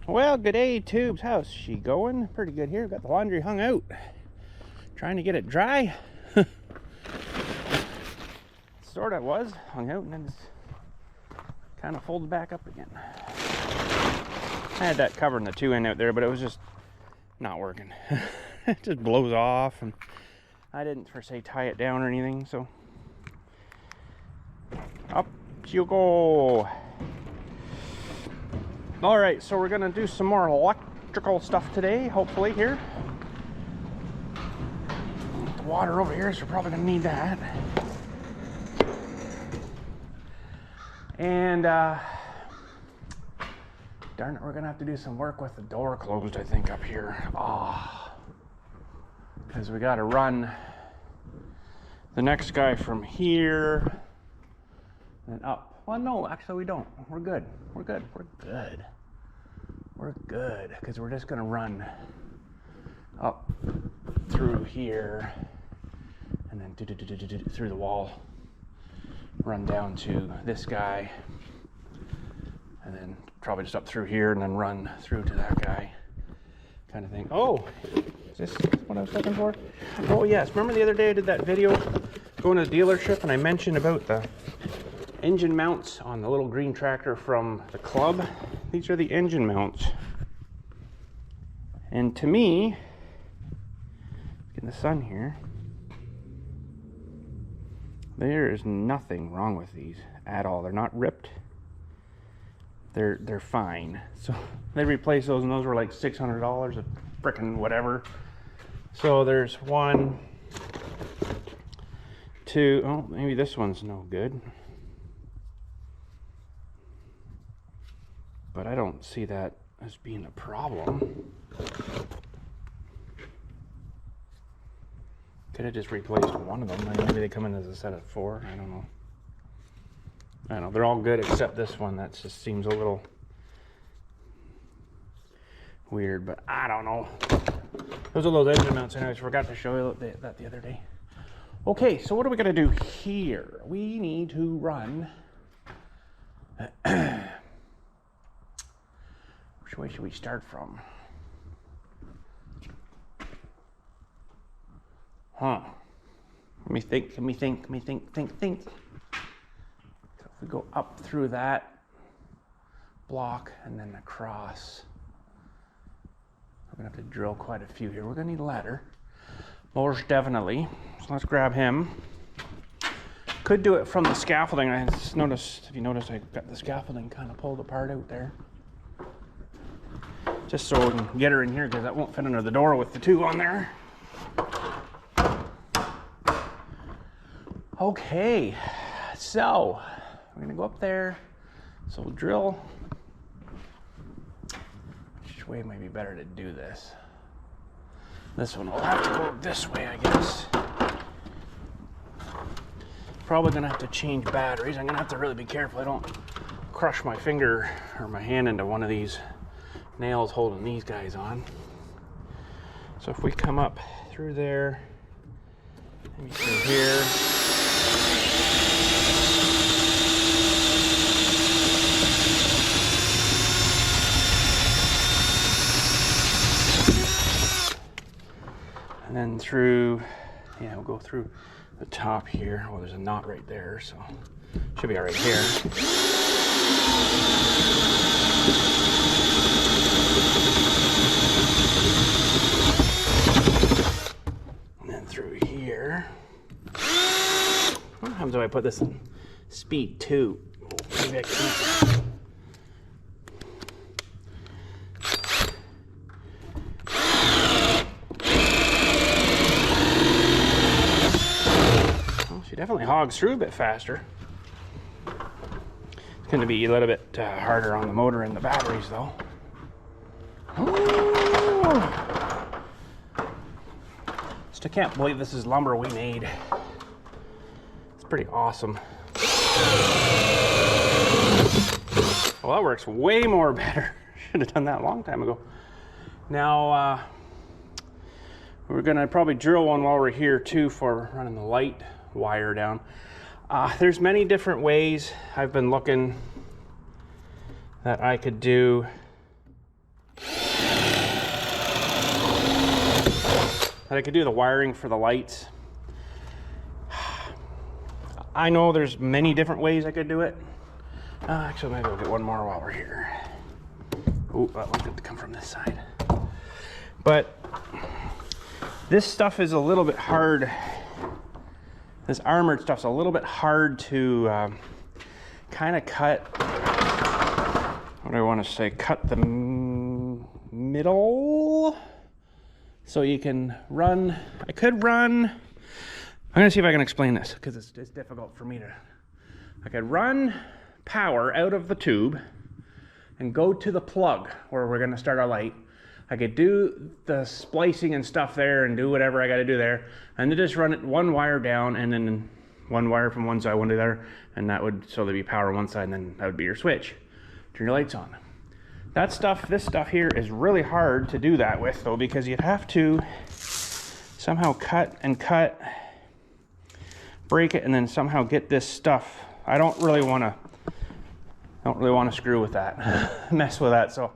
Well, good day, Tubes. How's she going? Pretty good here. Got the laundry hung out. Trying to get it dry. Sort of was hung out and then it's kind of folded back up again. I had that covering the two end out there, but it was just not working. It just blows off, and I didn't per se tie it down or anything, so up you go. All right, so we're gonna do some more electrical stuff today, hopefully here. The water over here, so we're probably gonna need that. And darn it, we're gonna have to do some work with the door closed, I think, up here. Because we gotta run the next guy from here and up. Well, no, actually we don't. We're good. We're good. We're good. We're good, because we're just gonna run up through here and then through the wall, run down to this guy, and then probably just up through here and then run through to that guy, kind of thing. Oh, is this what I was looking for? Oh yes, remember the other day I did that video going to the dealership and I mentioned about the engine mounts on the little green tractor from the club? These are the engine mounts. And to me, in the sun here, there is nothing wrong with these at all. They're not ripped. They're fine. So they replaced those, and those were like $600 a frickin' whatever. So there's one, two, oh, maybe this one's no good. But I don't see that as being a problem. Could have just replaced one of them. Maybe they come in as a set of 4. I don't know. I don't know. They're all good except this one. That just seems a little weird, but I don't know. Those are those engine mounts. Anyways, forgot to show you that the other day. Okay, so what are we going to do here? We need to run. Which way should we start from? Huh. Let me think. So if we go up through that block and then across, we're gonna have to drill quite a few here. We're gonna need a ladder, most definitely. So let's grab him. Could do it from the scaffolding. I just noticed, if you notice, I got the scaffolding kind of pulled apart out there. Just so we can get her in here, because that won't fit under the door with the 2 on there. Okay, so we're gonna go up there. So we'll drill. Which way might be better to do this? This one will have to go this way, I guess. Probably gonna have to change batteries. I'm gonna have to really be careful I don't crush my finger or my hand into one of these nails holding these guys on. So if we come up through there, maybe through here. And then through, yeah, we'll go through the top here. Well, there's a knot right there, so should be all right here. And then through here. What happens if I put this in speed 2? Maybe I can. Definitely hogs through a bit faster. It's going to be a little bit harder on the motor and the batteries, though. Still can't believe this is lumber we made. It's pretty awesome. Well, that works way more better. Should have done that a long time ago. Now, we're going to probably drill one while we're here, too, for running the light wire down. There's many different ways I've been looking that I could do And I could do the wiring for the lights. I know there's many different ways I could do it. Actually, maybe I'll get one more while we're here. Oh, that one's going to come from this side. But this stuff is a little bit hard. This armored stuff's a little bit hard to kind of cut. What do I want to say? Cut the middle so you can run. I could run. I'm going to see if I can explain this because it's difficult for me to. I could run power out of the tube and go to the plug where we're going to start our light. I could do the splicing and stuff there and do whatever I got to do there, and then just run it one wire down and then one wire from one side, one to the other, and that would, so there'd be power on one side, and then that would be your switch. Turn your lights on. That stuff, this stuff here is really hard to do that with though, because you'd have to somehow cut, break it, and then somehow get this stuff. I don't really want to screw with that, mess with that. So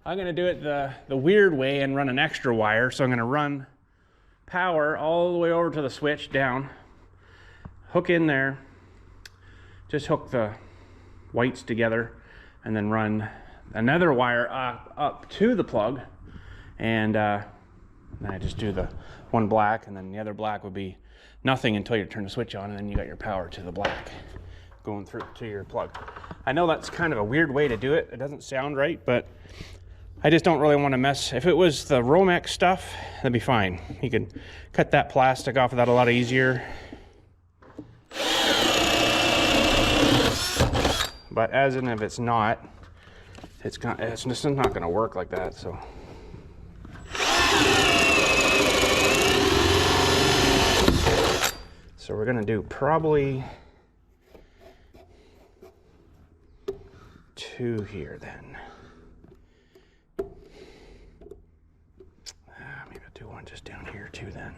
I'm going to do it the weird way and run an extra wire. So I'm going to run power all the way over to the switch down, hook in there, just hook the whites together, and then run another wire up to the plug, and then I just do the one black, and then the other black would be nothing until you turn the switch on, and then you got your power to the black going through to your plug. I know that's kind of a weird way to do it. It doesn't sound right, but I just don't really want to mess. If it was the Romex stuff, that'd be fine. You could cut that plastic off of that a lot easier. But as in if it's not, it's just not going to work like that. So we're going to do probably 2 here then. Maybe I'll do one just down here too then.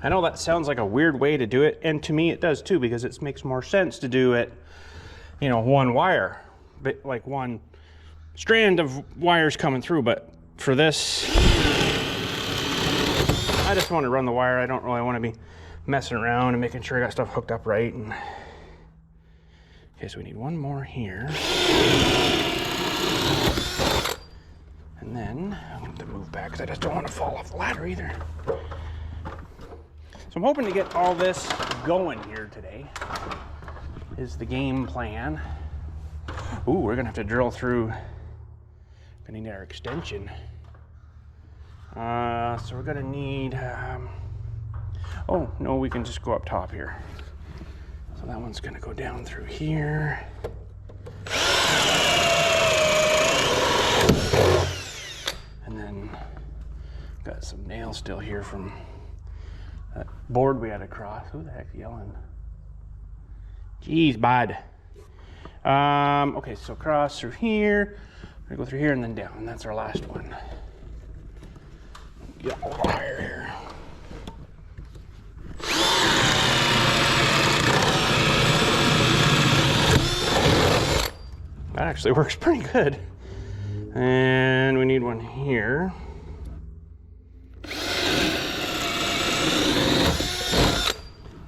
I know that sounds like a weird way to do it, and to me it does too, because it makes more sense to do it, you know, one wire, but like one strand of wires coming through. But for this, I just want to run the wire. I don't really want to be messing around and making sure I got stuff hooked up right. And okay, so we need one more here. And then I'm going to move back because I just don't want to fall off the ladder either. So I'm hoping to get all this going here today, is the game plan. Ooh, we're going to have to drill through. Going to need our extension. So we're going to need, oh, no, we can just go up top here. So that one's going to go down through here. And then got some nails still here from that board we had across. Who the heck's yelling? Jeez, bud. Okay, so cross through here. We're gonna go through here and then down, and that's our last one. Get a little higher here. That actually works pretty good. And we need one here.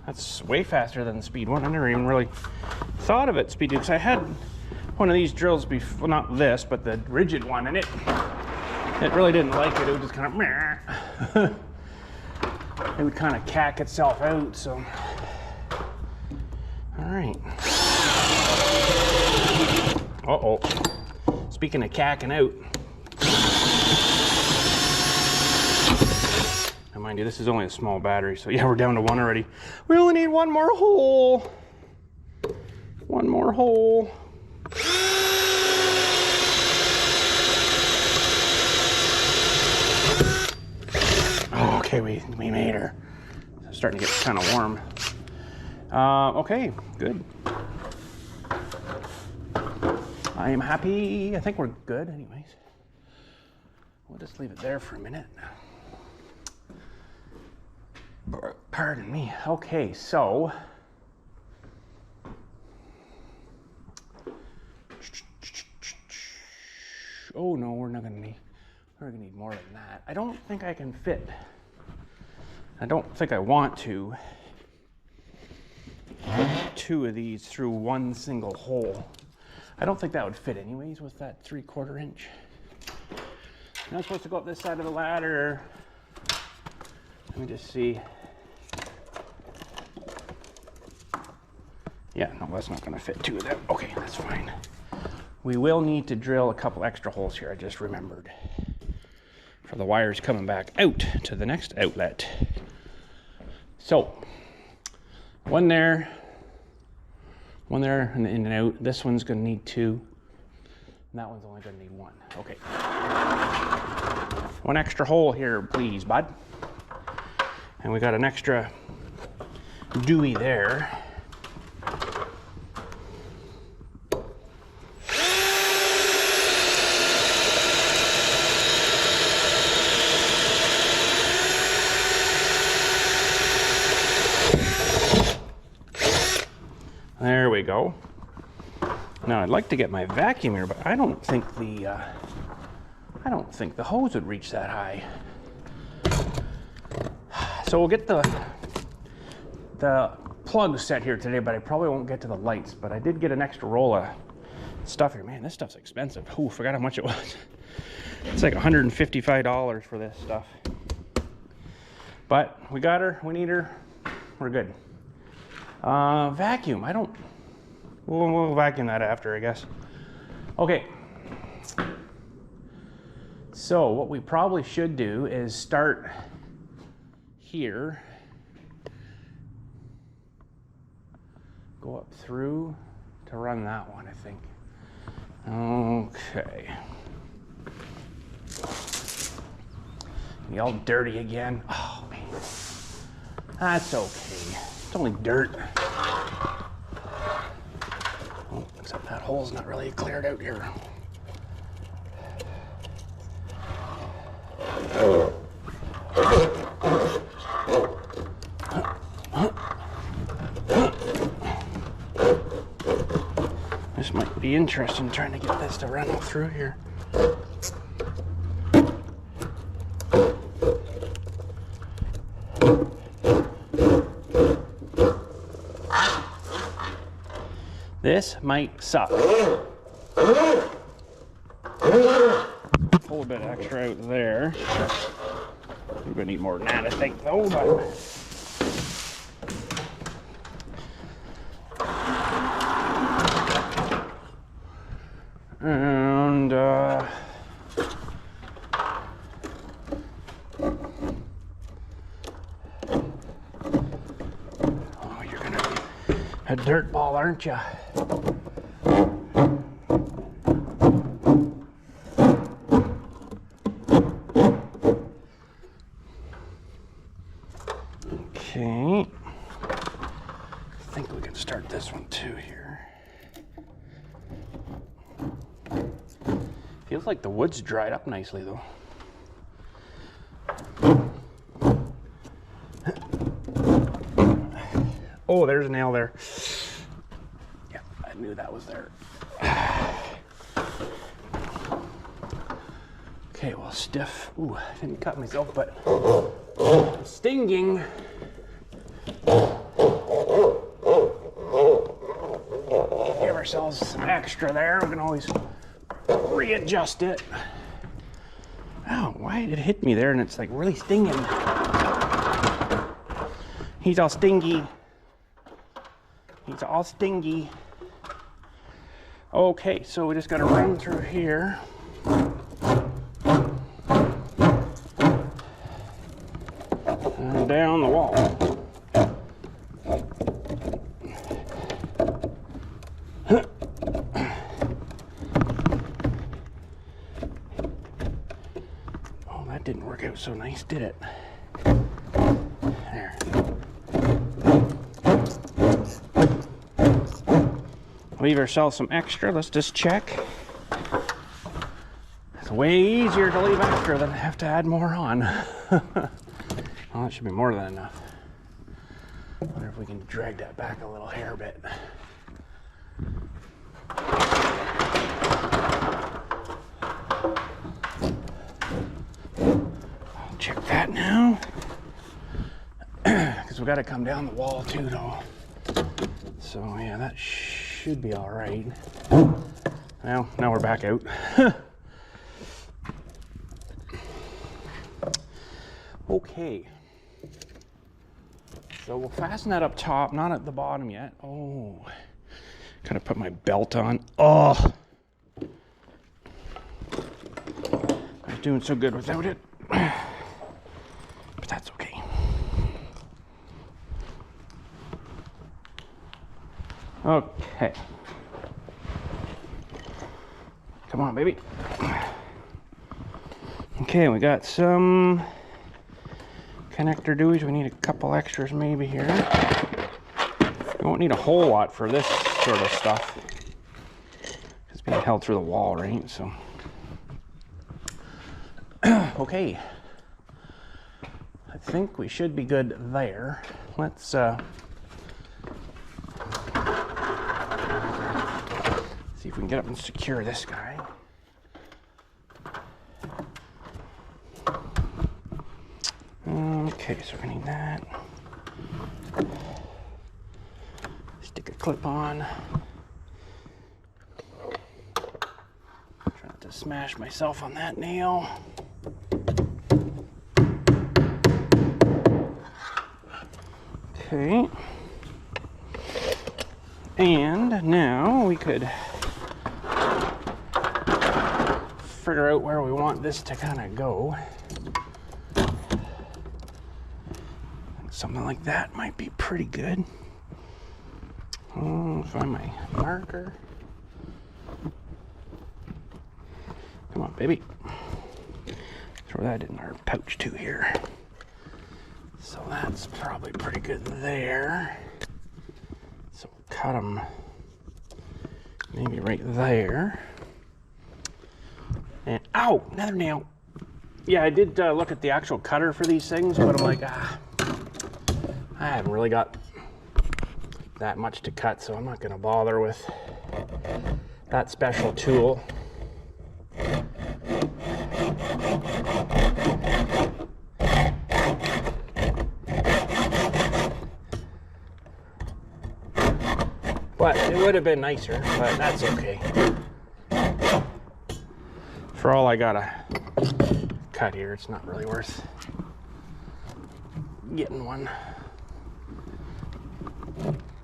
That's way faster than the speed one. I never even really thought of it speed two, because I had one of these drills before, well, not this, but the rigid one, and it really didn't like it. It would just kind of meh. It would kind of cack itself out. So, all right. Uh-oh. Speaking of cacking out. Now mind you, this is only a small battery, so yeah, we're down to one already. We only need one more hole. One more hole. Oh, okay, we made her. It's starting to get kind of warm. Okay, good. I am happy. I think we're good anyways. We'll just leave it there for a minute. Pardon me. Okay, so We're gonna need more than that. I don't think I can fit. I don't think I want to put 2 of these through one single hole. I don't think that would fit anyways with that 3/4 inch. Now I'm supposed to go up this side of the ladder. Let me just see. Yeah, no, that's not gonna fit 2 of them. Okay, that's fine. We will need to drill a couple extra holes here, I just remembered. For the wires coming back out to the next outlet. So, one there, and in and out. This one's gonna need 2, and that one's only gonna need 1. Okay. 1 extra hole here, please, bud. And we got an extra Dewey there. There we go. Now I'd like to get my vacuum here, but I don't think the hose would reach that high. So we'll get the plug set here today, but I probably won't get to the lights. But I did get an extra roll of stuff here. Man, this stuff's expensive. Ooh, forgot how much it was. It's like $155 for this stuff. But we got her, we need her, we're good. Vacuum, we'll vacuum that after, I guess. Okay. So what we probably should do is start here. Go up through to run that one, I think. Okay. Be all dirty again. Oh, man. That's okay. It's only dirt. Oh, except that hole's not really cleared out here. This might be interesting, trying to get this to run through here. This might suck. Pull a bit extra out there. We're gonna need more than that, I think, though. But and oh, you're gonna be a dirt ball, aren't you? Okay, I think we can start this one too here. Feels like the wood's dried up nicely though. Oh, there's a nail there. Yeah, I knew that was there. Okay, well, stiff. Ooh, I didn't cut myself, but stinging. Give ourselves some extra there. We can always readjust it. Oh, why did it hit me there and it's like really stinging? He's all stingy. He's all stingy. Okay, so we just got to run through here. And down the wall. Oh, that didn't work out so nice, did it? There. Leave ourselves some extra. Let's just check. It's way easier to leave extra than have to add more on. Well, that should be more than enough. I wonder if we can drag that back a little hair bit. we got to come down the wall too, though. So yeah, that should be all right. Well, now we're back out. Okay. So we'll fasten that up top, not at the bottom yet. Oh, gotta put my belt on. Oh, I was doing so good without it, but that's okay. Okay. Come on, baby. Okay, we got some connector doohies. We need a couple extras maybe here. We won't need a whole lot for this sort of stuff. It's being held through the wall, right? So, okay. I think we should be good there. Let's see if we can get up and secure this guy. Okay, so we're gonna need that. Stick a clip on. Try not to smash myself on that nail. Okay. And now we could figure out where we want this to kind of go. Something like that might be pretty good. Find my marker. Come on, baby. Throw that in our pouch too here. So that's probably pretty good there. So we'll cut them maybe right there. And ow, another nail. Yeah, I did look at the actual cutter for these things, but I'm like, I haven't really got that much to cut, so I'm not going to bother with that special tool. But it would have been nicer, but that's okay. For all I gotta cut here, it's not really worth getting one.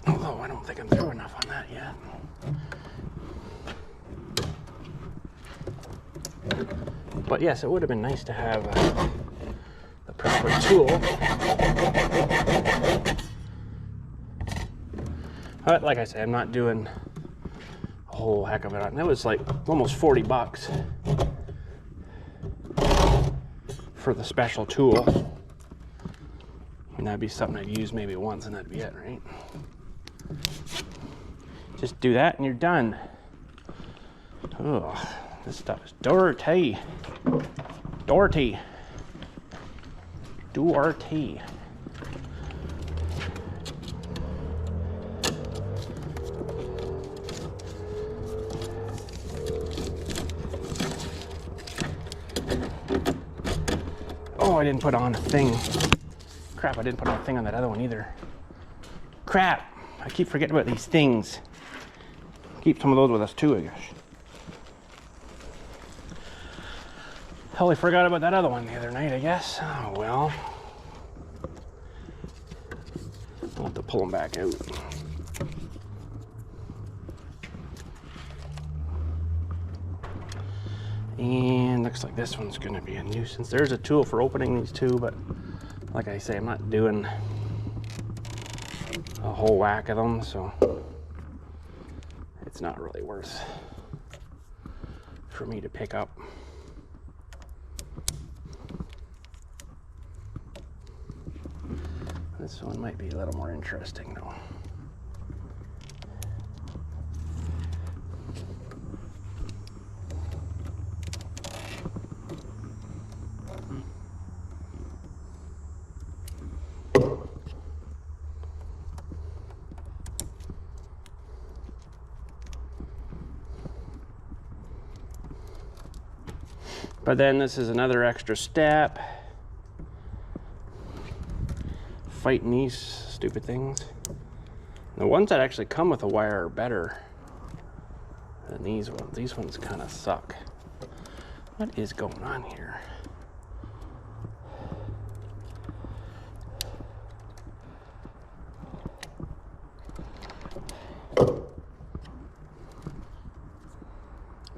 Although I don't think I'm through enough on that yet. But yes, it would have been nice to have the proper tool. But like I said, I'm not doing a whole heck of it. And it was like almost 40 bucks for the special tool. And that'd be something I'd use maybe once and that'd be it, right? Just do that and you're done. Ugh, this stuff is dirty. Dirty. Dirty. Oh, I didn't put on a thing. Crap, I didn't put on a thing on that other one either. Crap, I keep forgetting about these things. Keep some of those with us too, I guess. Totally forgot about that other one the other night, I guess. Oh, well. I'll have to pull them back out. And looks like this one's gonna be a nuisance. There's a tool for opening these two, but like I say, I'm not doing a whole whack of them, so it's not really worth for me to pick up. This one might be a little more interesting though. But then this is another extra step. fighting these stupid things. The ones that actually come with a wire are better than these ones. These ones kind of suck. What is going on here?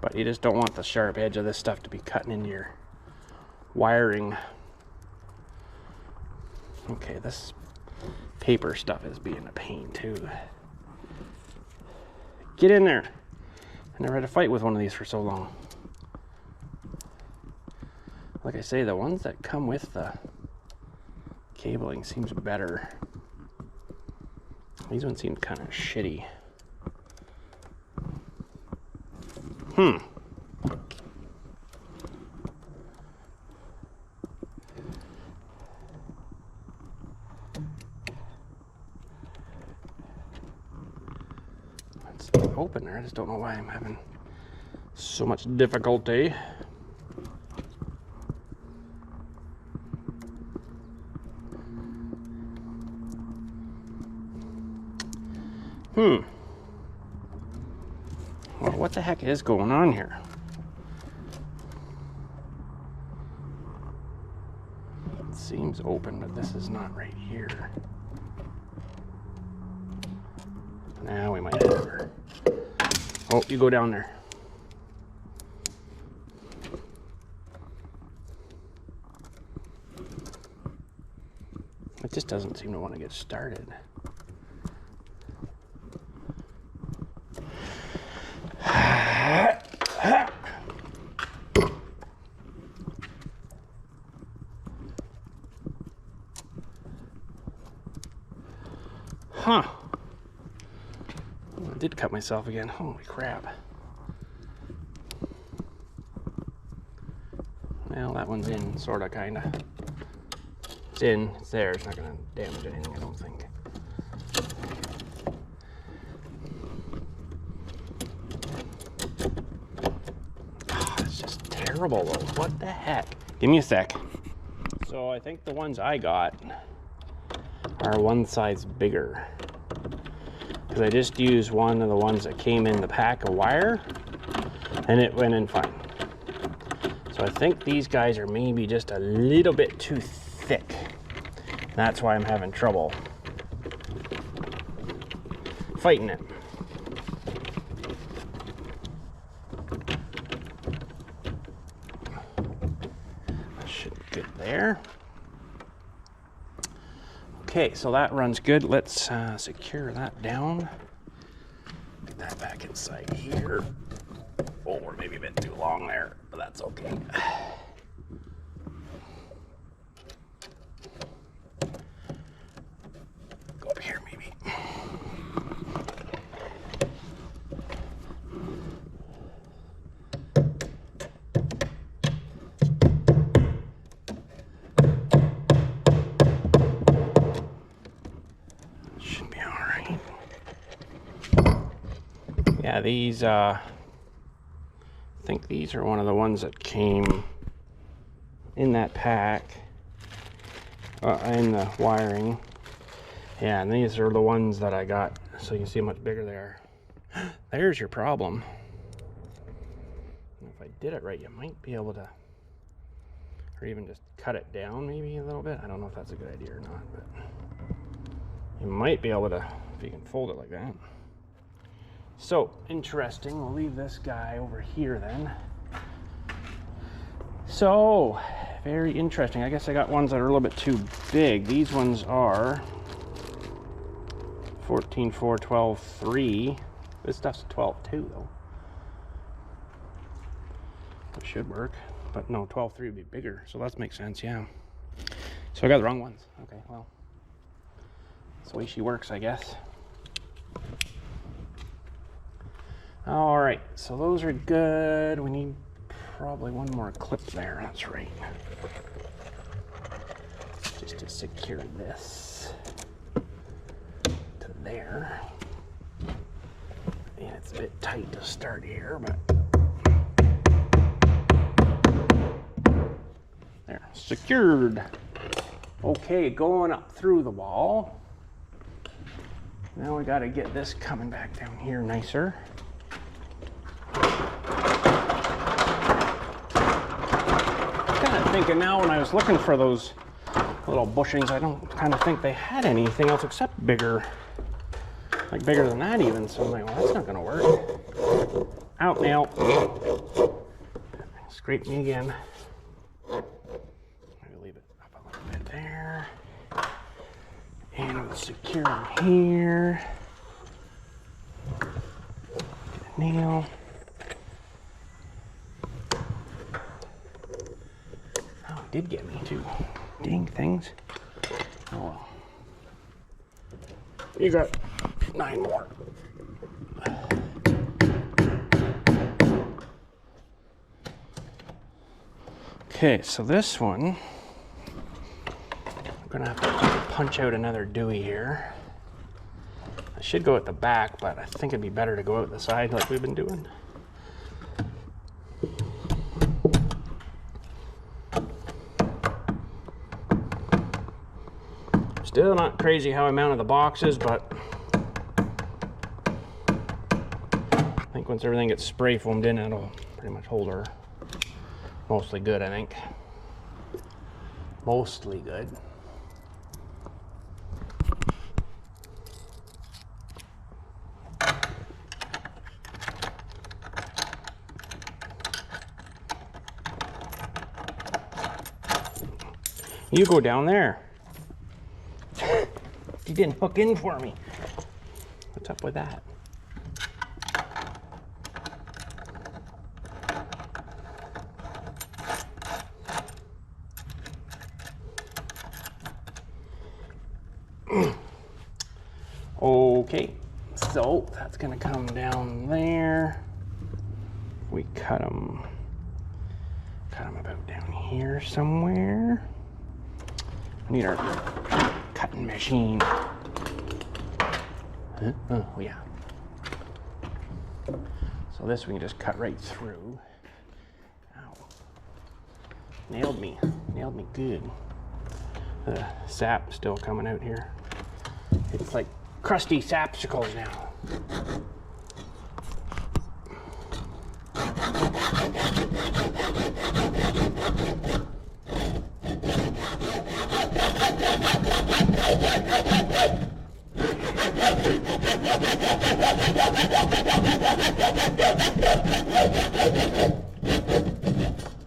But you just don't want the sharp edge of this stuff to be cutting into your wiring. Okay, this paper stuff is being a pain too. Get in there. I never had a fight with one of these for so long. Like I say, the ones that come with the cabling seems better. These ones seem kind of shitty. It's open there. I just don't know why I'm having so much difficulty. Well, what the heck is going on here? It seems open, but this is not right here. Now we might have her. Oh, you go down there. It just doesn't seem to want to get started. Huh. I did cut myself again. Holy crap. Well, that one's in, sorta, kinda. It's in, it's there. It's not gonna damage anything, I don't think. Oh, it's just terrible though. What the heck? Give me a sec. So I think the ones I got are one size bigger. Because I just used one of the ones that came in the pack of wire and it went in fine. So I think these guys are maybe just a little bit too thick. That's why I'm having trouble fighting it. That should be good there. Okay, so that runs good. Let's secure that down. Get that back inside here. Oh, we're maybe a bit too long there, but that's okay. Go up here, maybe. Yeah, these, I think these are one of the ones that came in that pack, in the wiring. Yeah, and these are the ones that I got, so you can see how much bigger they are. There's your problem. If I did it right, you might be able to, or even just cut it down maybe a little bit. I don't know if that's a good idea or not, but you might be able to, if you can fold it like that. So, interesting. We'll leave this guy over here then. So, very interesting. I guess I got ones that are a little bit too big. These ones are 14.4, 12.3. This stuff's 12.2 though. It should work. But no, 12.3 would be bigger. So that makes sense, yeah. So I got the wrong ones. Okay, well. That's the way she works, I guess. All right, so those are good. We need probably one more clip there. That's right. Just to secure this to there. And it's a bit tight to start here, but there, secured. Okay, going up through the wall. Now we got to get this coming back down here nicer. Kind of thinking now when I was looking for those little bushings, I don't kind of think they had anything else except bigger. Like bigger than that even, so I'm like, well, that's not gonna work. Out now. Scrape me again. Maybe leave it up a little bit there. And we'll secure them here. Get a nail. Oh, it did get me too. Dang things. Oh well. You got 9 more. Okay, so this one, I'm gonna have to punch out another dewey here. I should go at the back, but I think it'd be better to go out the side like we've been doing. Still not crazy how I mounted the boxes, but I think once everything gets spray foamed in, it'll pretty much hold her. Mostly good, I think. Mostly good. You go down there. You didn't hook in for me. What's up with that? Okay, so that's gonna come down there. We cut them about down here somewhere. We need our cutting machine. Huh? Oh yeah. So this we can just cut right through. Ow. Nailed me good. The sap still coming out here. It's like crusty sapsicles now.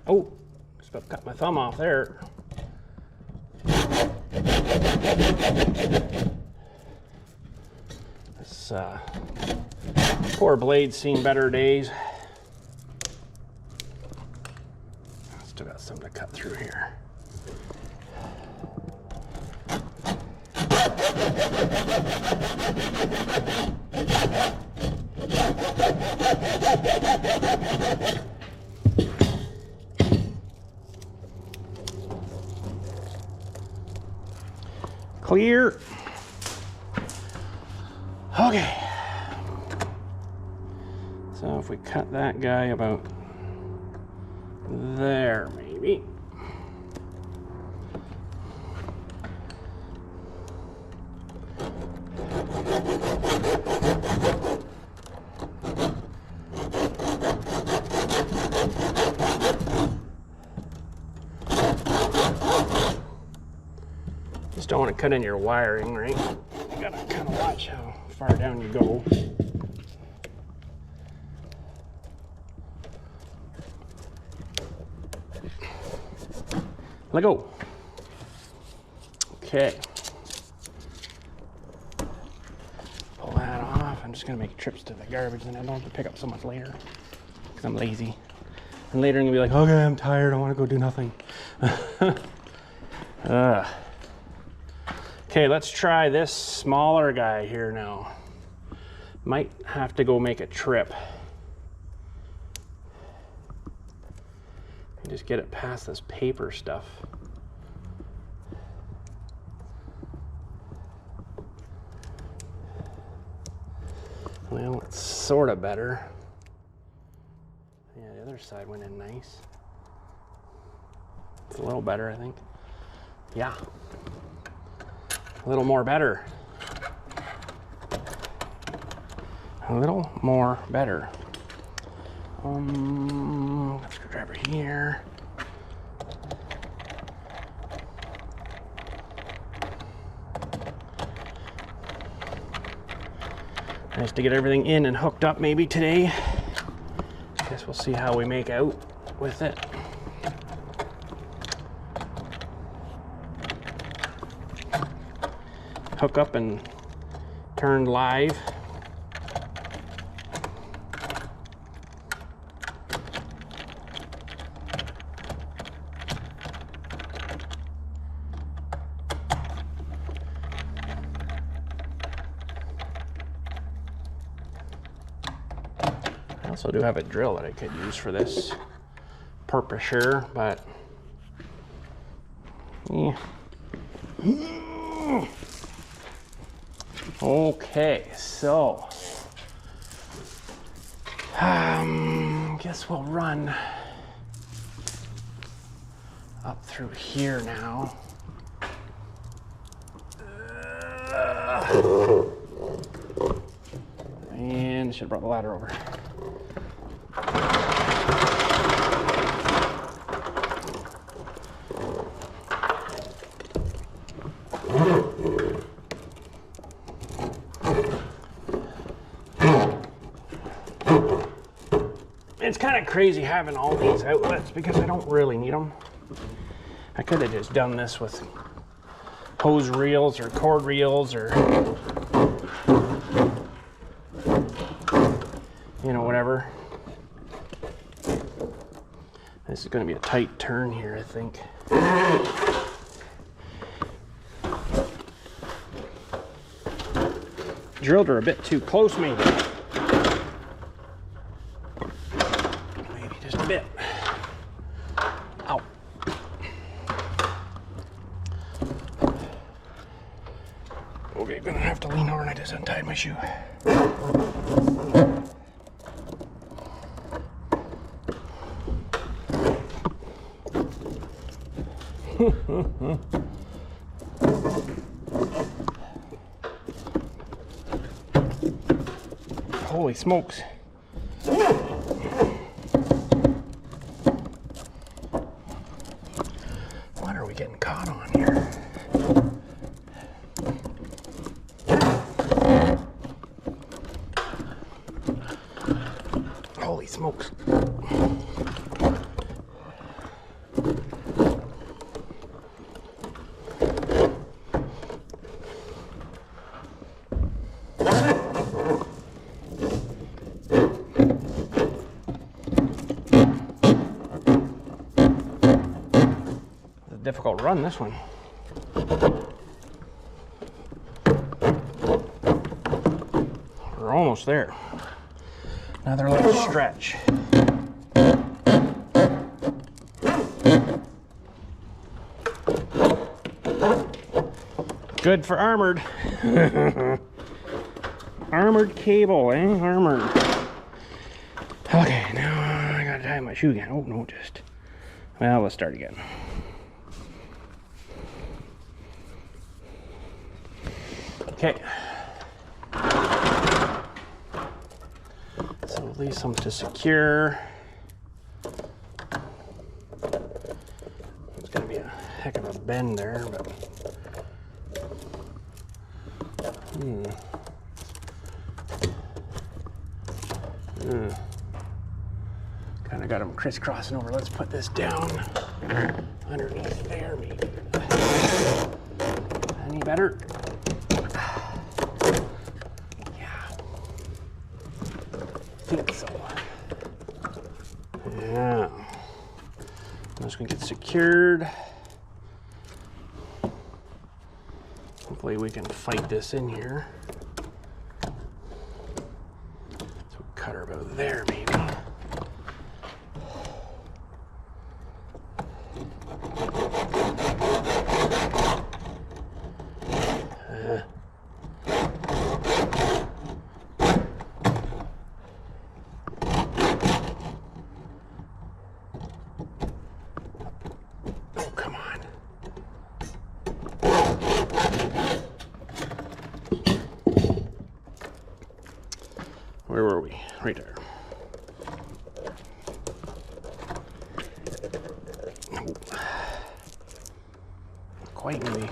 Oh, just about cut my thumb off there. This poor blade's seen better days. Still got something to cut through here. Clear. Okay. So if we cut that guy about there, maybe. Just don't want to cut in your wiring, right? You gotta kind of watch how far down you go. Let go. Okay. Pull that off. I'm just gonna make trips to the garbage and I don't have to pick up so much later because I'm lazy. And later I'm gonna be like, okay, I'm tired. I want to go do nothing. Okay, let's try this smaller guy here now. Might have to go make a trip. And just get it past this paper stuff. Well, it's sort of better. Yeah, the other side went in nice. It's a little better, I think. Yeah. A little more better. A little more better. Screwdriver here. Nice to get everything in and hooked up maybe today. Guess we'll see how we make out with it. Hook up and turn live. I also do have a drill that I could use for this purpose here, but yeah. Okay, so guess we'll run up through here now. And should have brought the ladder over. It's kind of crazy having all these outlets because I don't really need them. I could have just done this with hose reels or cord reels or, you know, whatever. This is going to be a tight turn here, I think. Drilled her a bit too close, maybe. Maybe just a bit. Ow. Okay, gonna have to lean over and I just untied my shoe. Holy smokes. What are we getting caught on here? Holy smokes. Difficult run, this one. We're almost there. Another little stretch. Good for armored. Armored cable, eh? Armored. Okay, now I gotta tie my shoe again. Oh no, just. Well, let's start again. Okay, so at least some to secure. It's gonna be a heck of a bend there, but kind of got them crisscrossing over. Let's put this down underneath there, maybe. Any better? So yeah, I'm just gonna get secured. Hopefully we can fight this in here. So cut her about there, maybe. right there. Quite maybe.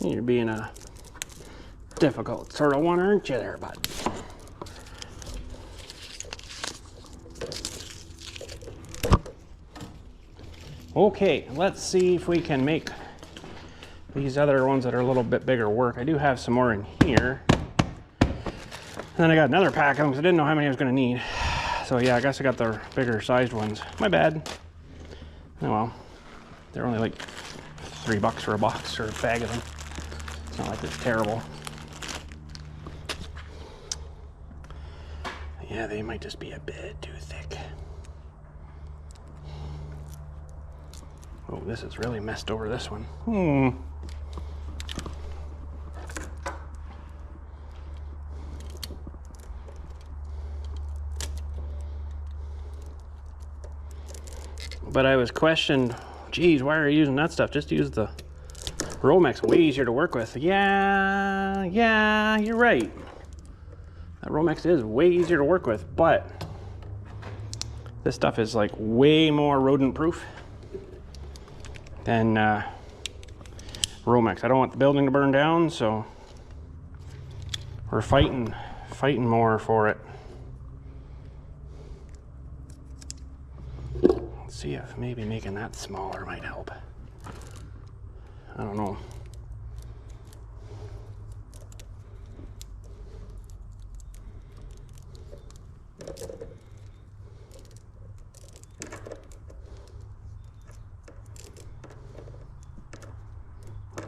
You're being a difficult sort of one, aren't you there, bud? Okay, let's see if we can make these other ones that are a little bit bigger work. I do have some more in here. And then I got another pack of them because I didn't know how many I was going to need. So yeah, I guess I got the bigger sized ones. My bad. Oh well. They're only like $3 for a box or a bag of them. It's not like it's terrible. Yeah, they might just be a bit too thick. Oh, this is really messed over this one. But I was questioned, geez, why are you using that stuff? Just use the Rolls-Royce, way easier to work with. Yeah, you're right. That Rolls-Royce is way easier to work with, but this stuff is like way more rodent proof than Rolls-Royce. I don't want the building to burn down, so we're fighting more for it. Let's see if maybe making that smaller might help. I don't know.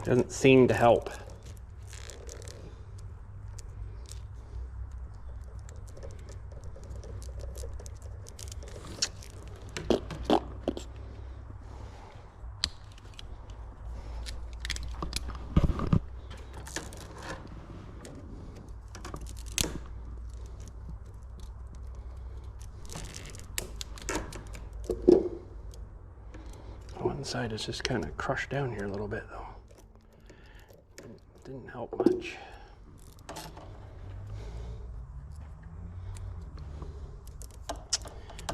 Doesn't seem to help. One side is just kind of crushed down here a little bit though. Didn't help much.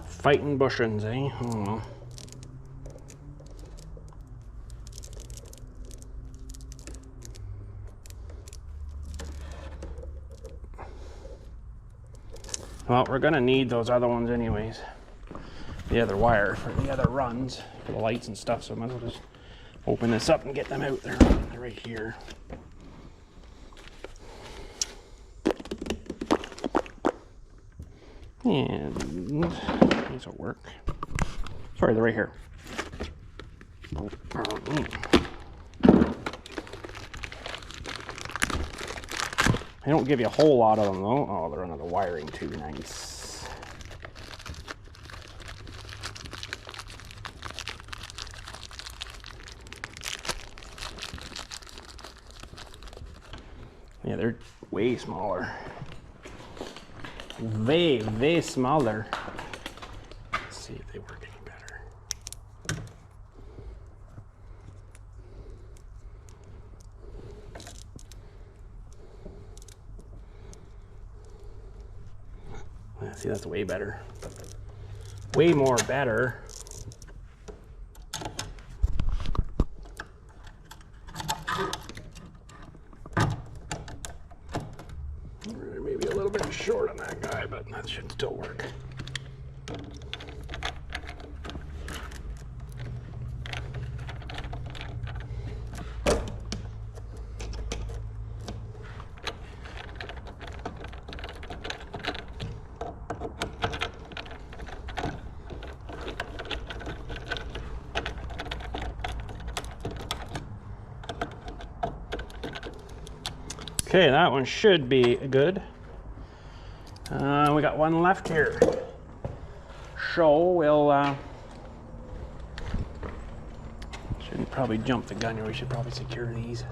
Fighting bushings, eh? I don't know. Well, we're gonna need those other ones anyways. The other wire for the other runs, for the lights and stuff, so I might as well just open this up and get them out there. They're right here. And these will work. Sorry, they're right here. They don't give you a whole lot of them though. Oh, they're under the wiring too. Nice. Yeah, they're way smaller. Way smaller. Let's see if they work any better. See, that's way better. Way more better. Maybe a little bit short on that guy, but that should still work. Okay, that one should be good. We got one left here. So we'll probably jumped the gun here. We should probably secure these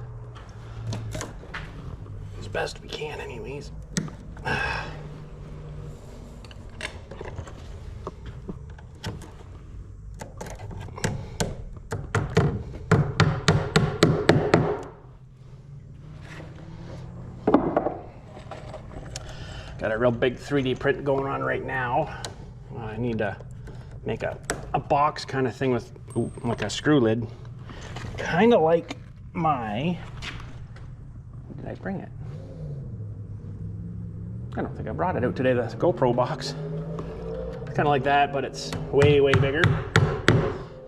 as best we can anyways. Got a real big 3D print going on right now. I need to make a box kind of thing with like a screw lid. Kind of like my, did I bring it? I don't think I brought it out today, the GoPro box. Kind of like that, but it's way, way bigger.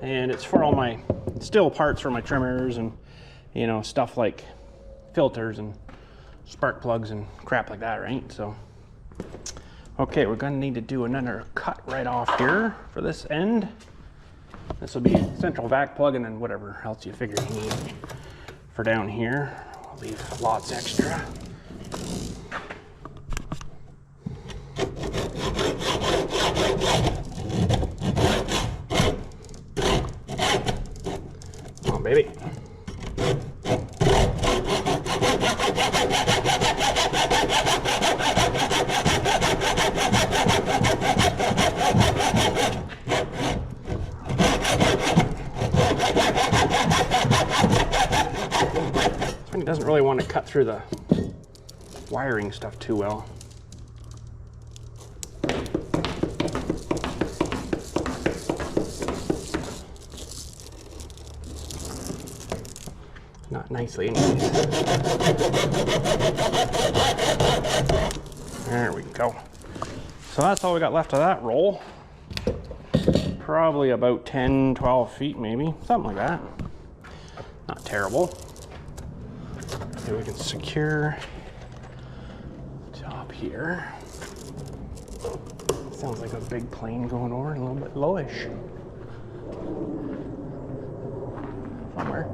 And it's for all my still parts for my trimmers and, you know, stuff like filters and spark plugs and crap like that, right? So, okay, we're gonna need to do another cut right off here for this end. This will be central vac plug and then whatever else you figure you need for down here. I'll leave lots extra. Come on, baby. It doesn't really want to cut through the wiring stuff too well. Not nicely anyways. There we go. So that's all we got left of that roll. Probably about 10, 12 feet maybe, something like that. Not terrible. Okay, we can secure top here. Sounds like a big plane going over, a little bit lowish. Somewhere.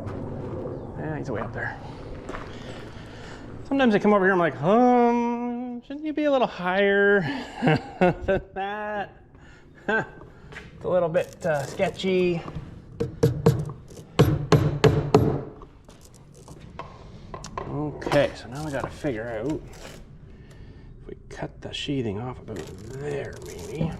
Yeah, he's way up there. Sometimes I come over here, I'm like, shouldn't you be a little higher than that? It's a little bit sketchy. Okay, so now we got to figure out if we cut the sheathing off about there, maybe.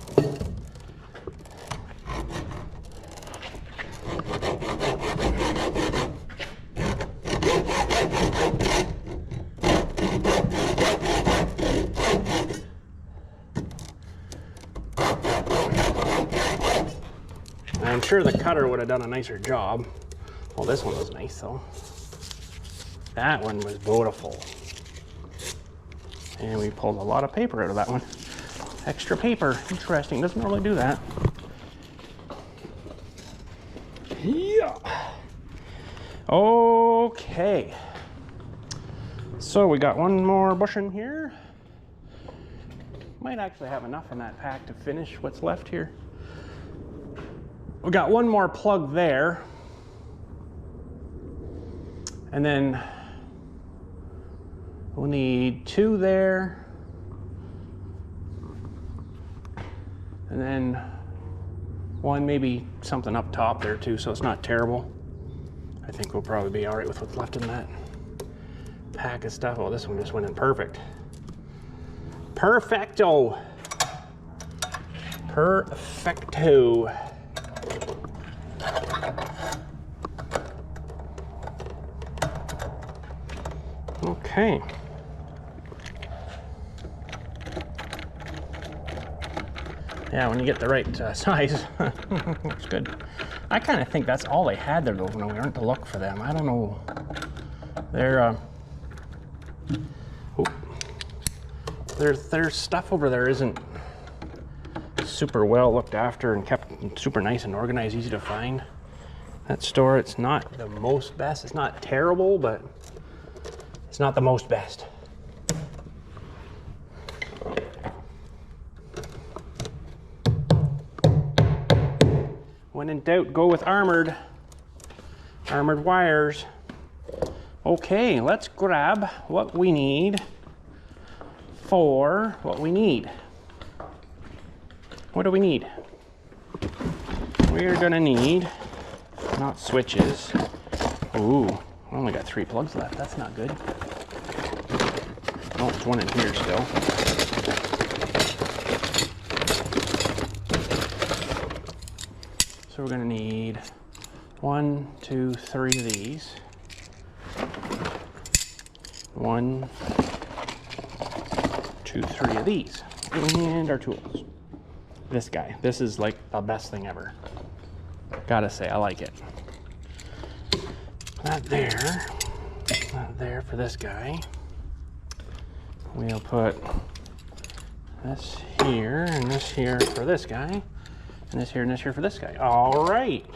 I'm sure the cutter would have done a nicer job. Well, this one was nice though. That one was beautiful. And we pulled a lot of paper out of that one. Extra paper, interesting, doesn't normally do that. Yeah. Okay. So we got one more bushing here. Might actually have enough in that pack to finish what's left here. We got one more plug there. And then we'll need two there. And then one, maybe something up top there too, so it's not terrible. I think we'll probably be all right with what's left in that pack of stuff. Oh, this one just went in perfect. Perfecto. Perfecto. Okay. Yeah, when you get the right size, it's good. I kind of think that's all they had there though when we went to look for them. I don't know. They're their stuff over there isn't super well looked after and kept super nice and organized, easy to find. That store, it's not the most best. It's not terrible, but it's not the most best. When in doubt, go with armored wires. Okay, let's grab what we need for what we need. What do we need? We're gonna need not switches. Ooh, I only got 3 plugs left. That's not good. Oh, there's one in here still. So we're gonna need 1, 2, 3 of these. 1, 2, 3 of these. And our tools. This guy. This is like the best thing ever. Gotta say, I like it. Not there. Not there for this guy. We'll put this here and this here for this guy. And this here and this here for this guy. All right.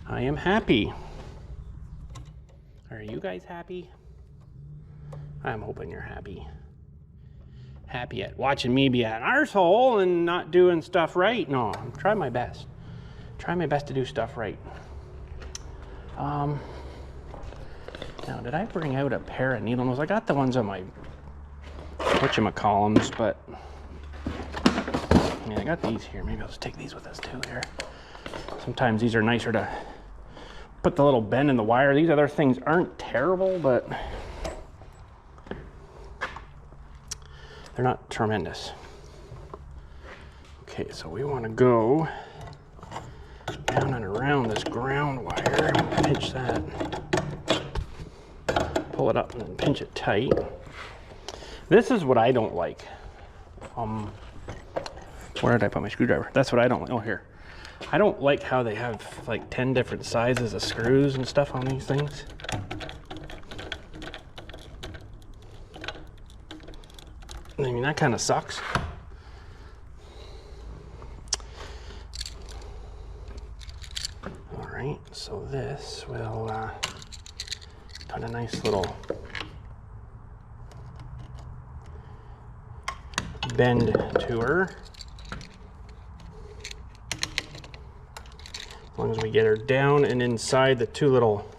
I am happy. Are you guys happy? I'm hoping you're happy. Happy at watching me be an arsehole and not doing stuff right. No, I'm trying my best. Try my best to do stuff right. Now, did I bring out a pair of needle nose? I got the ones on my whatchamacallums, but I mean, I got these here. Maybe I'll just take these with us too here. Sometimes these are nicer to put the little bend in the wire. These other things aren't terrible, but they're not tremendous. Okay, so we want to go down and around this ground wire, pinch that, pull it up and then pinch it tight. This is what I don't like. Where did I put my screwdriver? That's what I don't like. Oh, here. I don't like how they have like 10 different sizes of screws and stuff on these things. I mean, that kind of sucks. All right, so this will put a nice little bend to her. As long as we get her down and inside the 2 little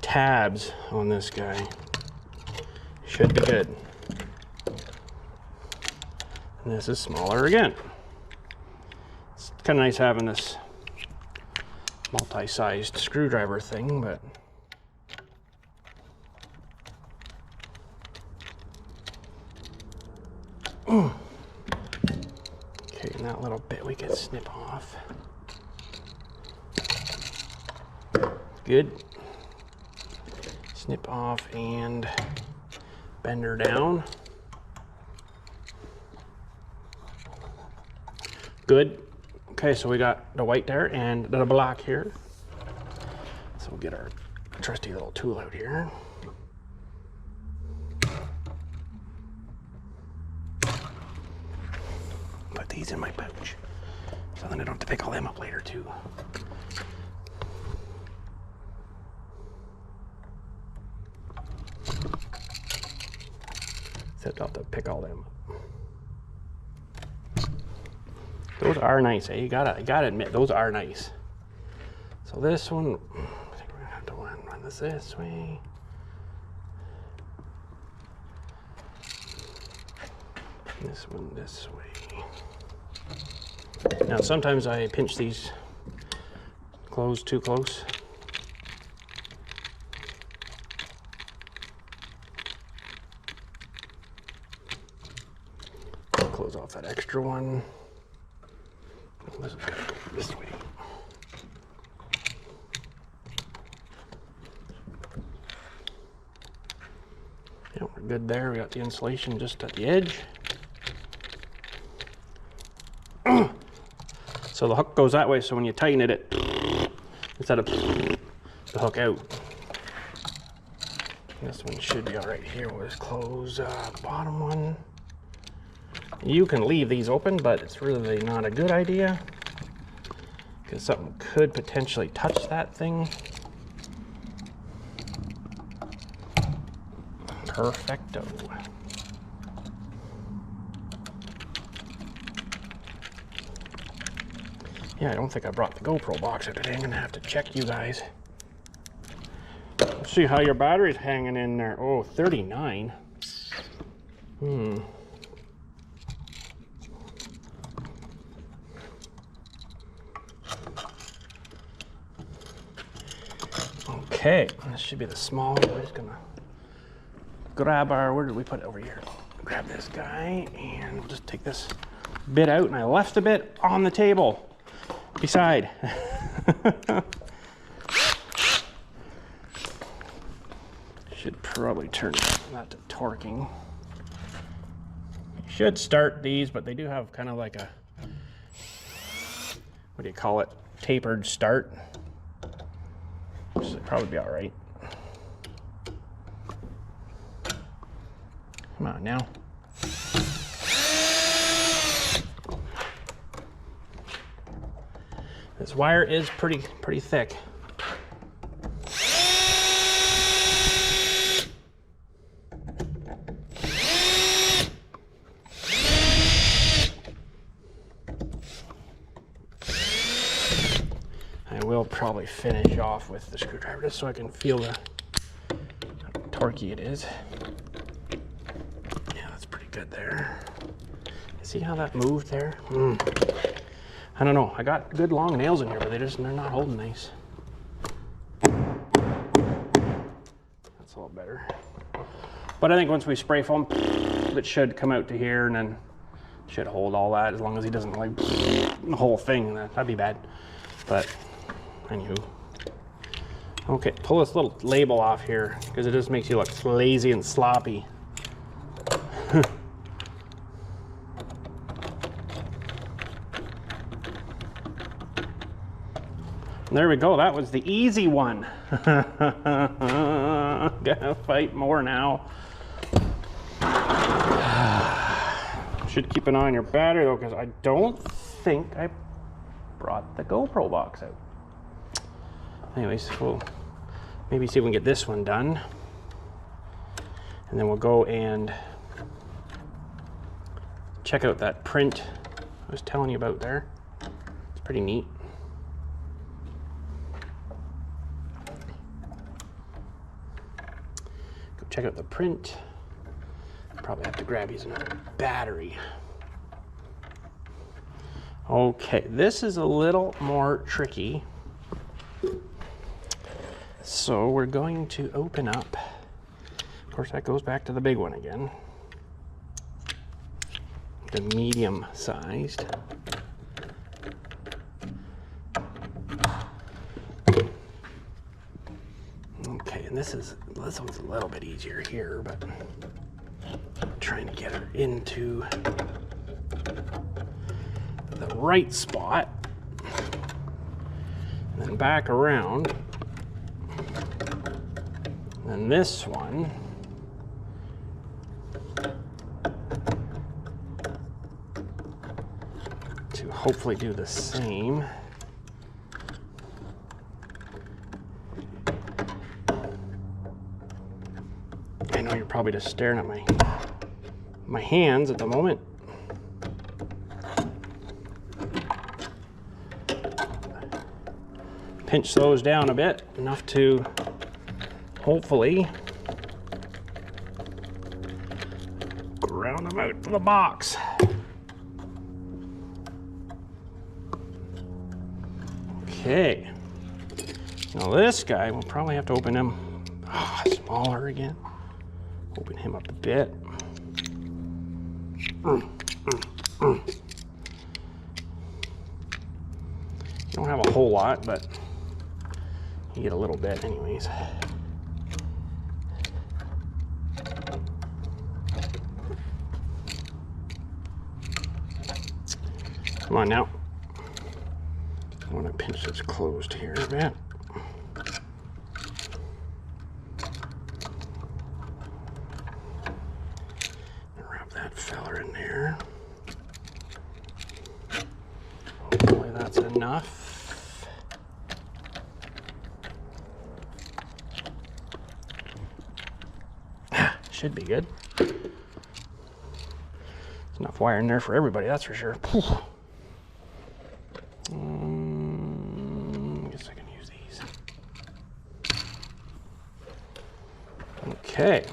tabs on this guy, should be good. And this is smaller again. It's kind of nice having this multi-sized screwdriver thing, but okay, and that little bit we can snip off. Good. Snip off and bend her down. Good. Okay, so we got the white there and the black here. So we'll get our trusty little tool out here. Put these in my pouch, so then I don't have to pick all them up later too. Except I'll have to pick all them up. Those are nice, eh? You gotta admit, those are nice. So this one, I think we're gonna have to run this way. This one this way. Now sometimes I pinch these close too close. Close off that extra one. This is gonna go this way. Yeah, we're good there. We got the insulation just at the edge. So the hook goes that way, so when you tighten it, instead of the hook out. This one should be all right here. We'll just close the bottom one. You can leave these open, but it's really not a good idea because something could potentially touch that thing. Perfecto. Yeah, I don't think I brought the GoPro box out today. I'm gonna have to check you guys. Let's see how your battery's hanging in there. Oh, 39. Okay, this should be the small one. We're just gonna grab our, where did we put it over here? Grab this guy and we'll just take this bit out, and I left the bit on the table beside. Should probably turn that to torquing. You should start these, but they do have kind of like a, what do you call it, tapered start. Which should probably be all right. Come on now. This wire is pretty thick. I will probably finish off with the screwdriver just so I can feel how torquey it is. Yeah, that's pretty good there. See how that moved there? I don't know. I got good long nails in here, but they're not holding nice. That's a little better. But I think once we spray foam, it should come out to here, and then should hold all that, as long as he doesn't like the whole thing. That'd be bad. But anywho. Okay, pull this little label off here, because it just makes you look lazy and sloppy. There we go, that was the easy one. Gotta fight more now. Should keep an eye on your battery though, because I don't think I brought the GoPro box out. Anyways, we'll maybe see if we can get this one done. And then we'll go and check out that print I was telling you about there. It's pretty neat. Check out the print. Probably have to grab you another battery. Okay, this is a little more tricky. So we're going to open up. Of course, that goes back to the big one again. The medium sized. Okay, and this one's a little bit easier here, but I'm trying to get her into the right spot, and then back around. And this one to hopefully do the same. I know you're probably just staring at my hands at the moment. Pinch those down a bit, enough to hopefully ground them out of the box. Okay. Now this guy, we'll probably have to open him smaller again. Open him up a bit. You don't have a whole lot, but you get a little bit anyways. Come on now. I want to pinch this closed here a bit. Wrap that feller in there. Hopefully that's enough. Should be good. There's enough wire in there for everybody, that's for sure. Guess I can use these. Okay.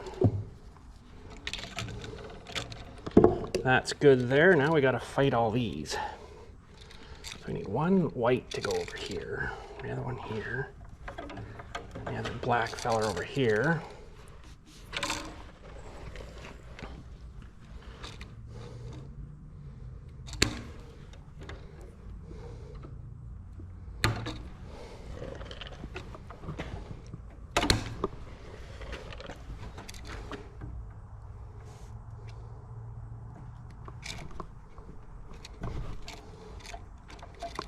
That's good there. Now we got to fight all these. So we need one white to go over here, the other one here, and the other black fella over here.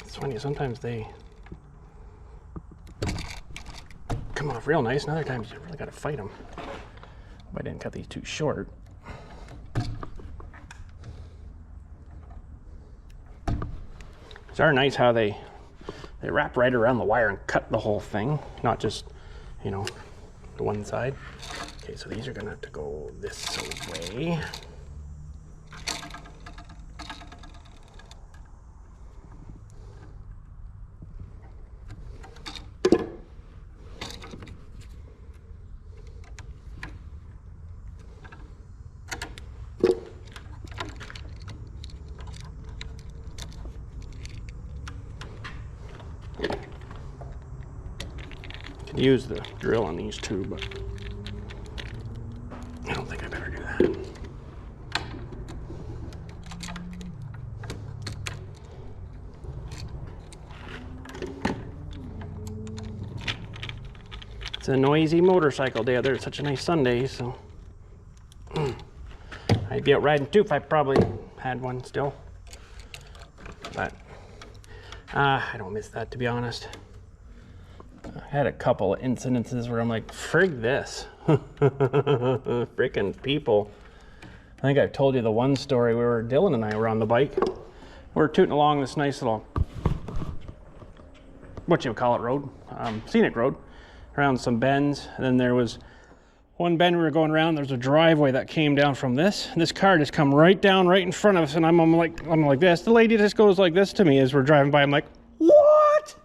It's funny, sometimes they come off real nice, and other times you really got to fight them. Hope I didn't cut these too short. It's nice how they wrap right around the wire and cut the whole thing, not just, you know, the one side. Okay, so these are gonna have to go this way. Use the drill on these too, but I don't think I better do that. It's a noisy motorcycle day out there. It's such a nice Sunday, so I'd be out riding too if I probably had one still. But I don't miss that, to be honest. I had a couple of incidences where I'm like, frig this. Freaking people. I think I've told you the one story where Dylan and I were on the bike. We're tooting along this nice little, what you would call it, road, scenic road, around some bends. And then there was one bend we were going around, there's a driveway that came down from this. And this car just come right down right in front of us, and I'm like this. The lady just goes like this to me as we're driving by. I'm like, what?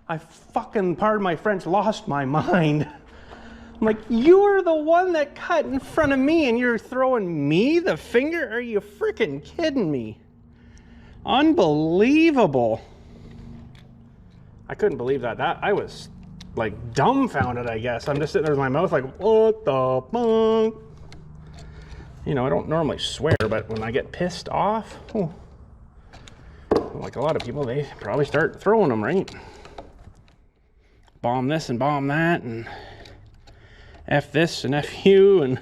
I fucking, pardon my French, lost my mind. I'm like, you're the one that cut in front of me and you're throwing me the finger? Are you freaking kidding me? Unbelievable. I couldn't believe that. I was like dumbfounded, I guess. I'm just sitting there with my mouth like, what the fuck? You know, I don't normally swear, but when I get pissed off, like a lot of people, they probably start throwing them, right? Bomb this and bomb that and F this and F you, and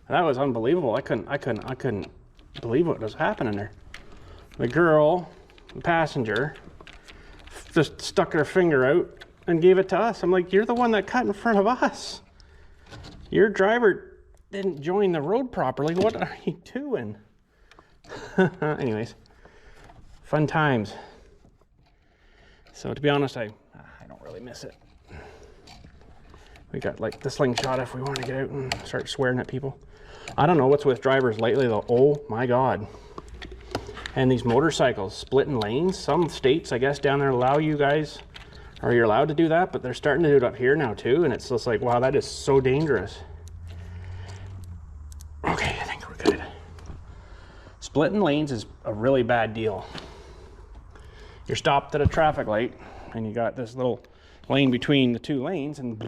that was unbelievable. I couldn't believe what was happening there. The girl, the passenger, just stuck her finger out and gave it to us. I'm like, you're the one that cut in front of us. Your driver didn't join the road properly. What are you doing? Anyways, fun times. So to be honest, I don't really miss it. We got like the slingshot if we want to get out and start swearing at people. I don't know what's with drivers lately though. Oh my God. And these motorcycles splitting lanes. Some states, I guess, down there allow you guys, or you're allowed to do that, but they're starting to do it up here now too. And it's just like, wow, that is so dangerous. Okay, I think we're good. Splitting lanes is a really bad deal. You're stopped at a traffic light and you got this little lane between the two lanes, and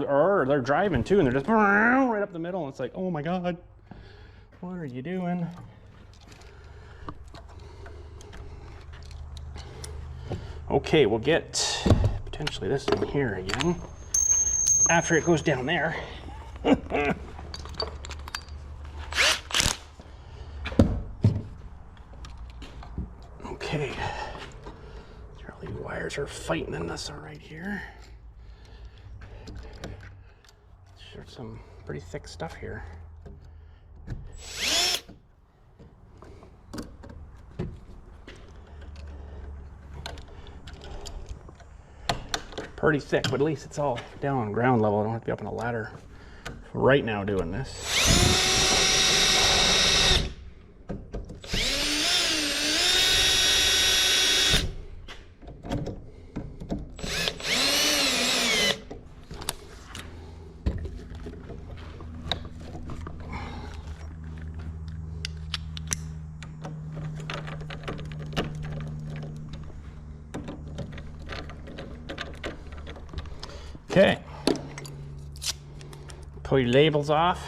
or they're driving too and they're just right up the middle, and it's like, oh my God, what are you doing? Okay, we'll get potentially this in here again after it goes down there. Okay. These wires are fighting in this right here. There's some pretty thick stuff here. Pretty thick, but at least it's all down on ground level. I don't have to be up on a ladder right now doing this. Okay. Pull your labels off.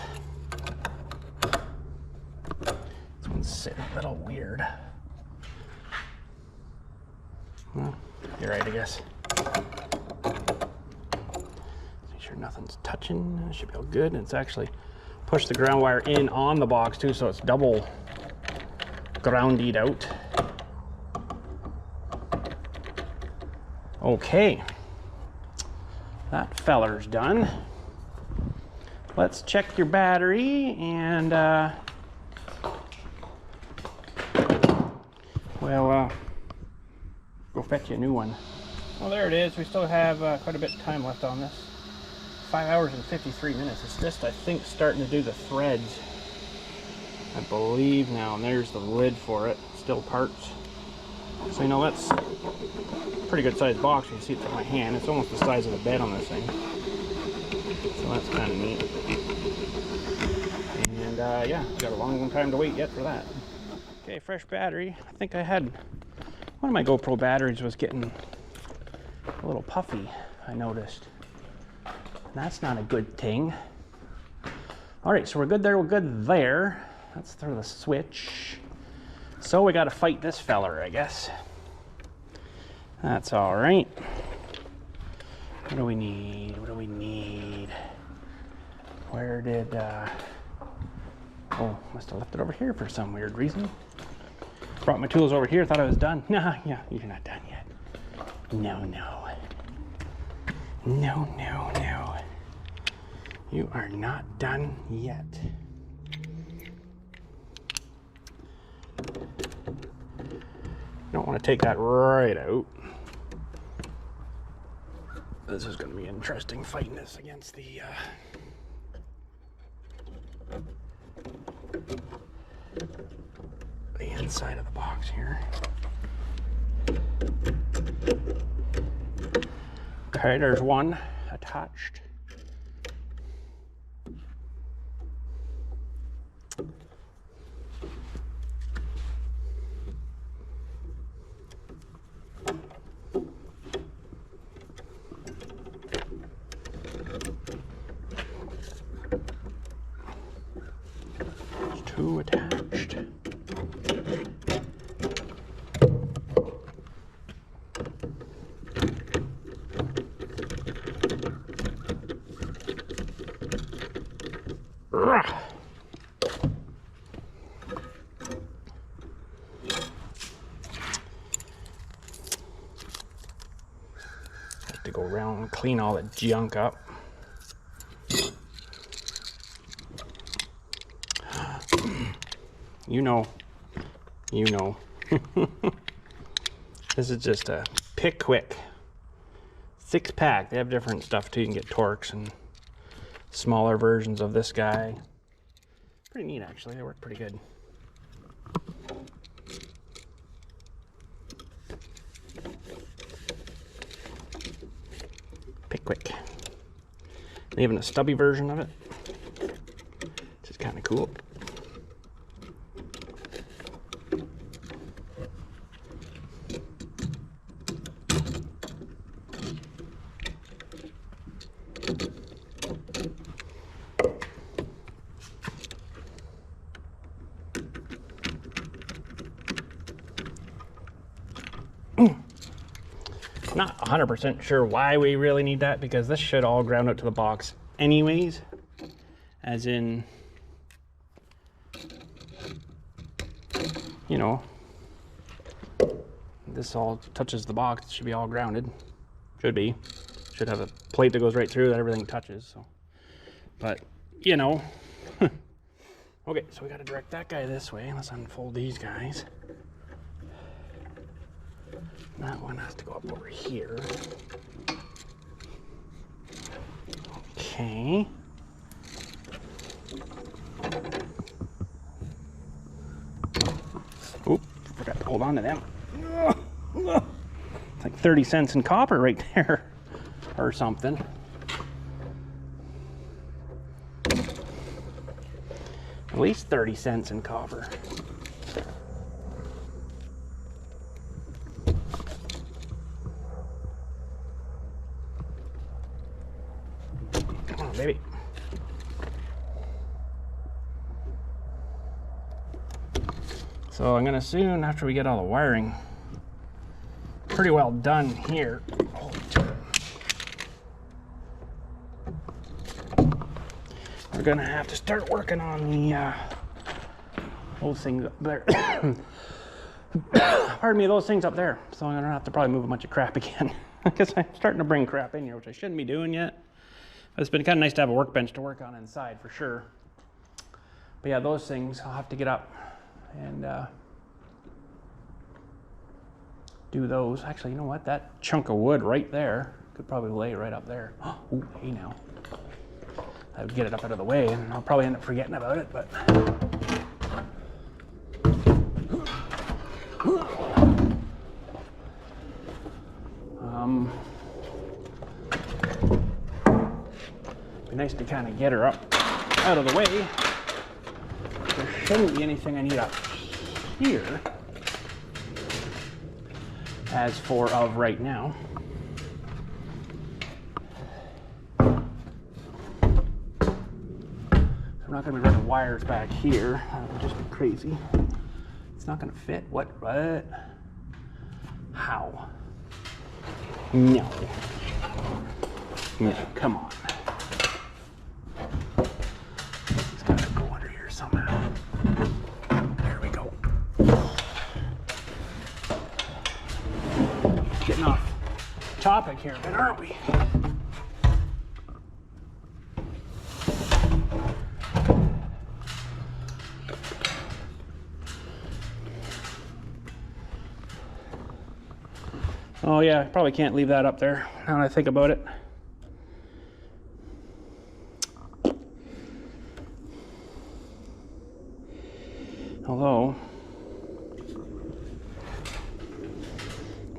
This one's sitting a little weird. Well, you're right, I guess. Make sure nothing's touching. It should be all good. And it's actually pushed the ground wire in on the box too, so it's double grounded out. Okay. That feller's done. Let's check your battery and go fetch you a new one. Well, there it is. We still have quite a bit of time left on this. 5 hours and 53 minutes. It's just, I think, starting to do the threads, I believe now. And there's the lid for it. Still parts. So, you know, that's a pretty good sized box. You can see it from my hand. It's almost the size of the bed on this thing. So that's kind of neat. And yeah, we got a long time to wait yet for that. Okay, fresh battery. I think I had one of my GoPro batteries was getting a little puffy, I noticed. And that's not a good thing. All right, so we're good there, we're good there. Let's throw the switch. So we got to fight this feller, I guess. That's all right. What do we need? What do we need? Where did, oh, must have left it over here for some weird reason. Brought my tools over here, thought I was done. Nah, yeah, you're not done yet. No, no. No, no, no. You are not done yet. Don't want to take that right out. This is going to be interesting fighting this against the inside of the box here. Okay, there's one attached. There's two attached. Have to go around and clean all the junk up. You know. This is just a pick quick 6-pack. They have different stuff too. You can get Torx and smaller versions of this guy. Pretty neat, actually. They work pretty good. Pick quick. Even a stubby version of it, which is kind of cool. Not 100% sure why we really need that, because this should all ground out to the box anyways, as in, you know, this all touches the box. It should be all grounded. Should be. Should have a plate that goes right through that everything touches. So, but you know. Okay, so we got to direct that guy this way. Let's unfold these guys. That one has to go up over here. Okay. Oop, forgot to hold on to them. It's like 30 cents in copper right there, or something. At least 30 cents in copper. baby. So I'm gonna soon, after we get all the wiring pretty well done here, we're gonna have to start working on the those things up there. Pardon me, those things up there. So I'm gonna have to probably move a bunch of crap again because I'm starting to bring crap in here, which I shouldn't be doing yet. But it's been kind of nice to have a workbench to work on inside for sure. But yeah, those things I'll have to get up and do those. Actually, you know what? That chunk of wood right there could probably lay right up there. Ooh, hey now. I would get it up out of the way, and I'll probably end up forgetting about it, but be nice to kind of get her up out of the way. There shouldn't be anything I need up here as for of right now. I'm not going to be running wires back here. That would just be crazy. It's not going to fit. What? How? No. No, come on. It's got to go under here somehow. There we go. Getting off topic here a bit, aren't we? Oh yeah, I probably can't leave that up there now that I think about it. Although,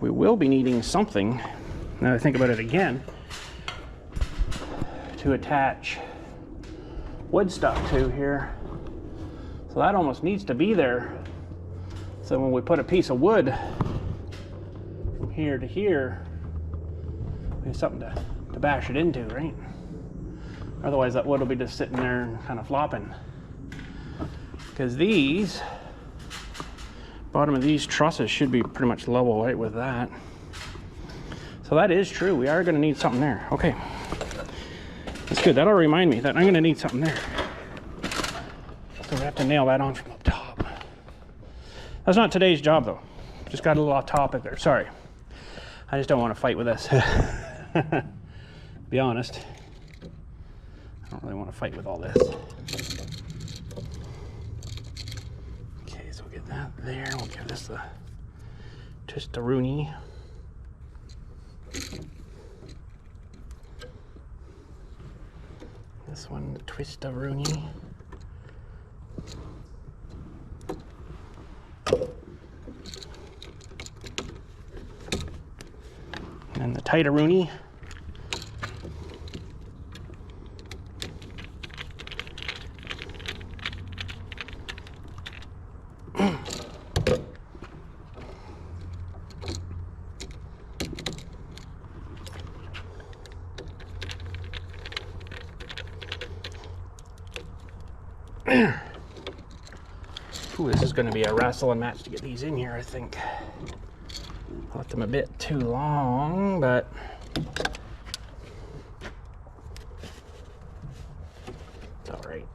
we will be needing something, now that I think about it again, to attach wood stuff to here. So that almost needs to be there. So when we put a piece of wood from here to here, we have something to bash it into, right? Otherwise that wood will be just sitting there and kind of flopping. Because these, bottom of these trusses should be pretty much level right with that. So that is true, we are going to need something there. Okay, that's good. That'll remind me that I'm going to need something there. So we have to nail that on from up top. That's not today's job though. Just got a little off topic there, sorry. I just don't want to fight with this. Be honest, I don't really want to fight with all this. That there, we'll give this the twist-a-rooney. This one, the twist-a-rooney. And the tight-a-rooney. Ooh, this is going to be a wrestle and match to get these in here, I think. I left them a bit too long, but it's all right.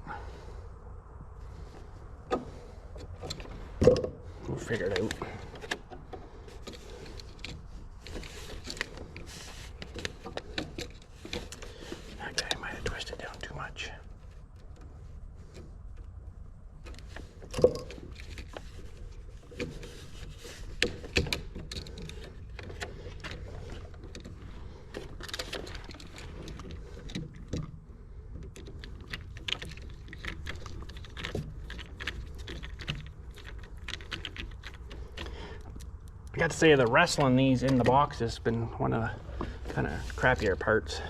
We'll figure it out. That guy might have twisted down too much. I got to say, the wrestling these in the box has been one of the kind of crappier parts.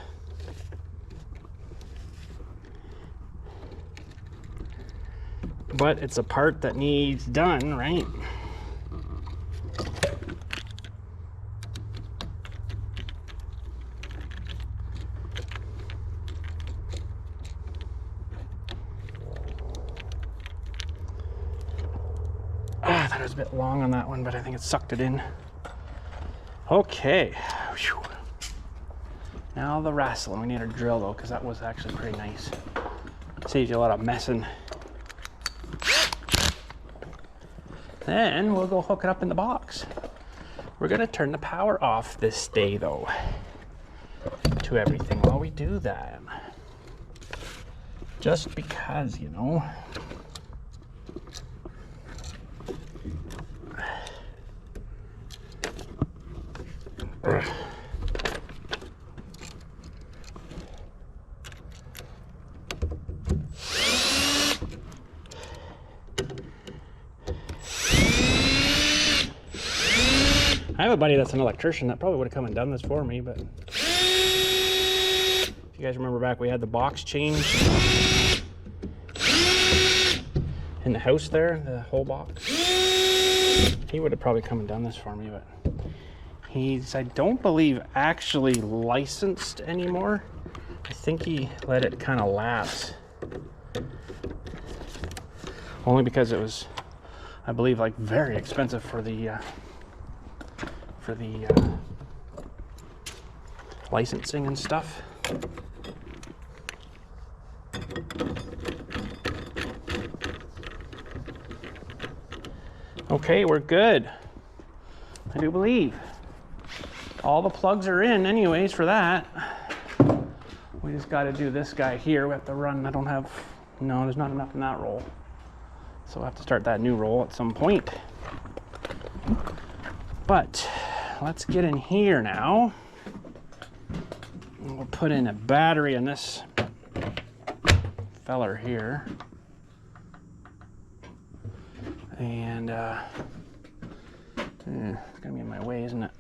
But it's a part that needs done, right? was a bit long on that one, but I think it sucked it in. Okay. Whew. Now the wrestling. We need a drill though, because that was actually pretty nice. Saves you a lot of messing. Then we'll go hook it up in the box. We're gonna turn the power off this day though, to everything while we do that. Just because, you know. I have a buddy that's an electrician that probably would have come and done this for me, but if you guys remember back, we had the box changed in the house there, the whole box. He would have probably come and done this for me, but he's, I don't believe, actually licensed anymore. I think he let it kind of lapse. Only because it was, I believe, like very expensive for the licensing and stuff. Okay, we're good. I do believe. All the plugs are in anyways for that. We just got to do this guy here. We have to run, I don't have, no, there's not enough in that roll. So we'll have to start that new roll at some point. But let's get in here now. We'll put in a battery in this feller here. And it's gonna be in my way, isn't it?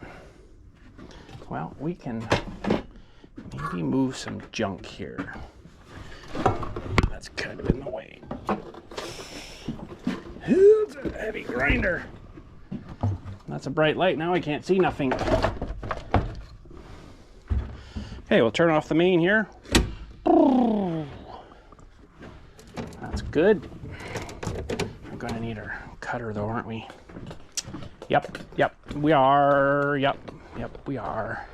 Well, we can maybe move some junk here. That's kind of in the way. It's a heavy grinder. That's a bright light. Now I can't see nothing. Okay, we'll turn off the main here. That's good. We're gonna need our cutter though, aren't we? Yep, we are. Yep, we are.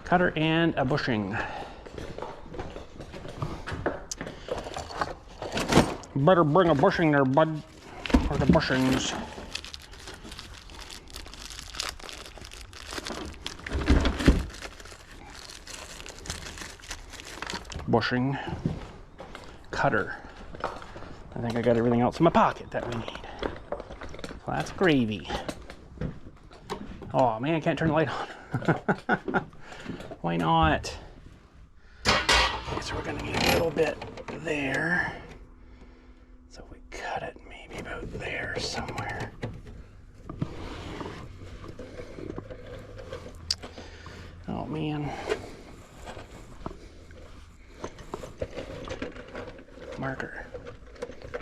Cutter and a bushing. Better bring a bushing there, bud. Or the bushings. Bushing, cutter. I think I got everything else in my pocket that we need. So that's gravy. Oh man, I can't turn the light on. Why not? Okay, so we're gonna need a little bit there. So we cut it maybe about there somewhere. Oh man. Marker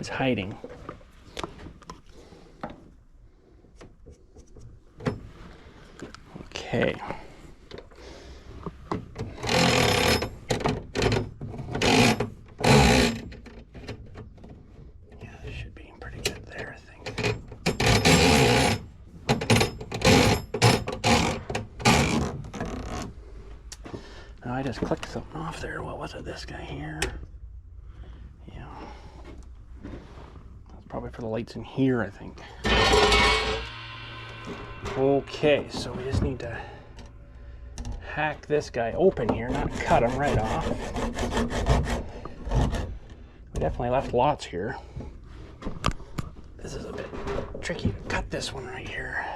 is hiding. Okay. Yeah, this should be pretty good there, I think. Now I just clicked something off there. What was it? This guy here. Probably for the lights in here, I think. Okay, so we just need to hack this guy open here, not cut him right off. We definitely left lots here. This is a bit tricky to cut this one right here.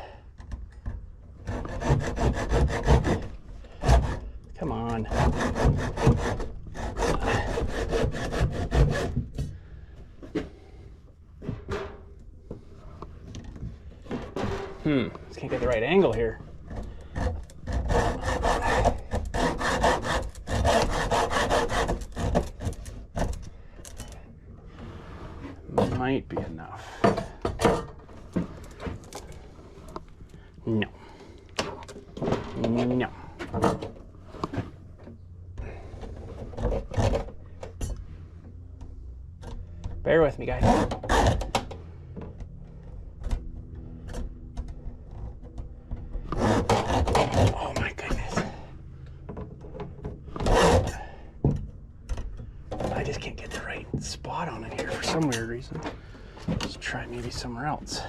Come on. Just can't get the right angle here. Might be enough. No. No. Bear with me, guys. I just can't get the right spot on it here for some weird reason. Let's try maybe somewhere else.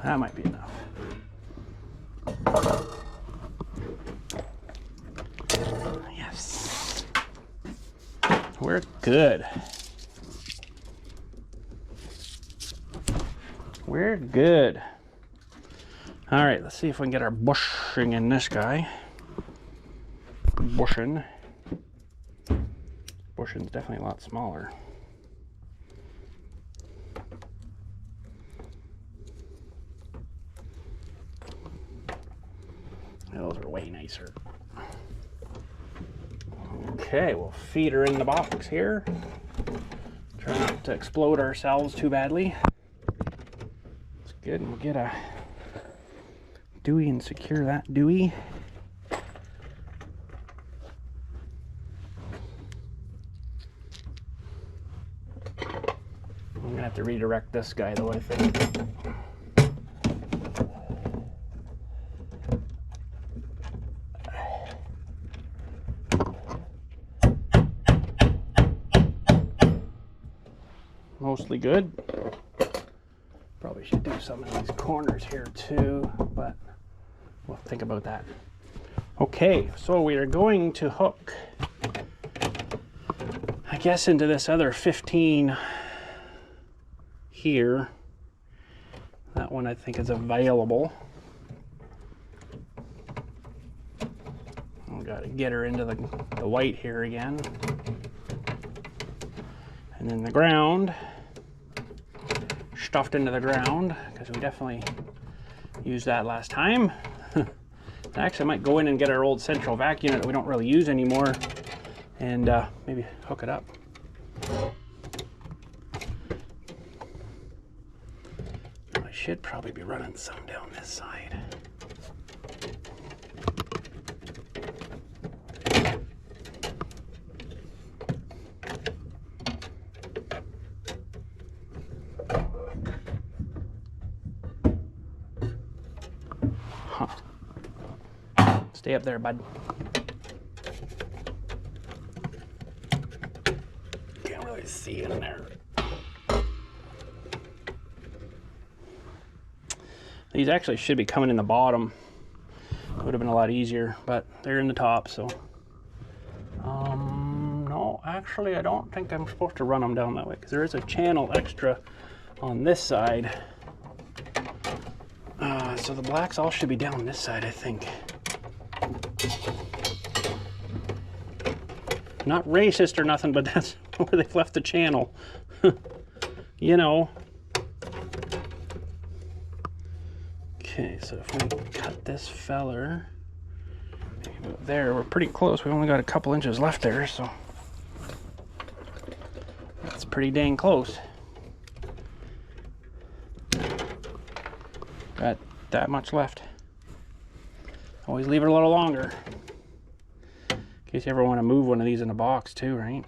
That might be enough. Yes. We're good. We're good. All right, let's see if we can get our bushing in this guy. Bushing. Bushing's definitely a lot smaller. Those are way nicer. Okay, we'll feed her in the box here. Try not to explode ourselves too badly. It's good, and we'll get a Dewey and secure that Dewey. I'm gonna have to redirect this guy though, I think. Mostly good. Probably should do some of these corners here too, but we'll think about that. Okay, so we are going to hook, I guess, into this other 15 here. That one I think is available. I've got to get her into the white here again. And then the ground, stuffed into the ground, because we definitely used that last time. Actually, I might go in and get our old central vac unit that we don't really use anymore and maybe hook it up. I should probably be running some down this side. Stay up there, bud. Can't really see in there. These actually should be coming in the bottom. It would have been a lot easier, but they're in the top, so. No, actually, I don't think I'm supposed to run them down that way, because there is a channel extra on this side. So the blacks all should be down this side, I think. Not racist or nothing, but that's where they've left the channel. You know. Okay, so if we cut this feller, maybe move there, we're pretty close. We've only got a couple inches left there, so that's pretty dang close. Got that much left. Always leave it a little longer. In case you ever want to move one of these in a box too, right?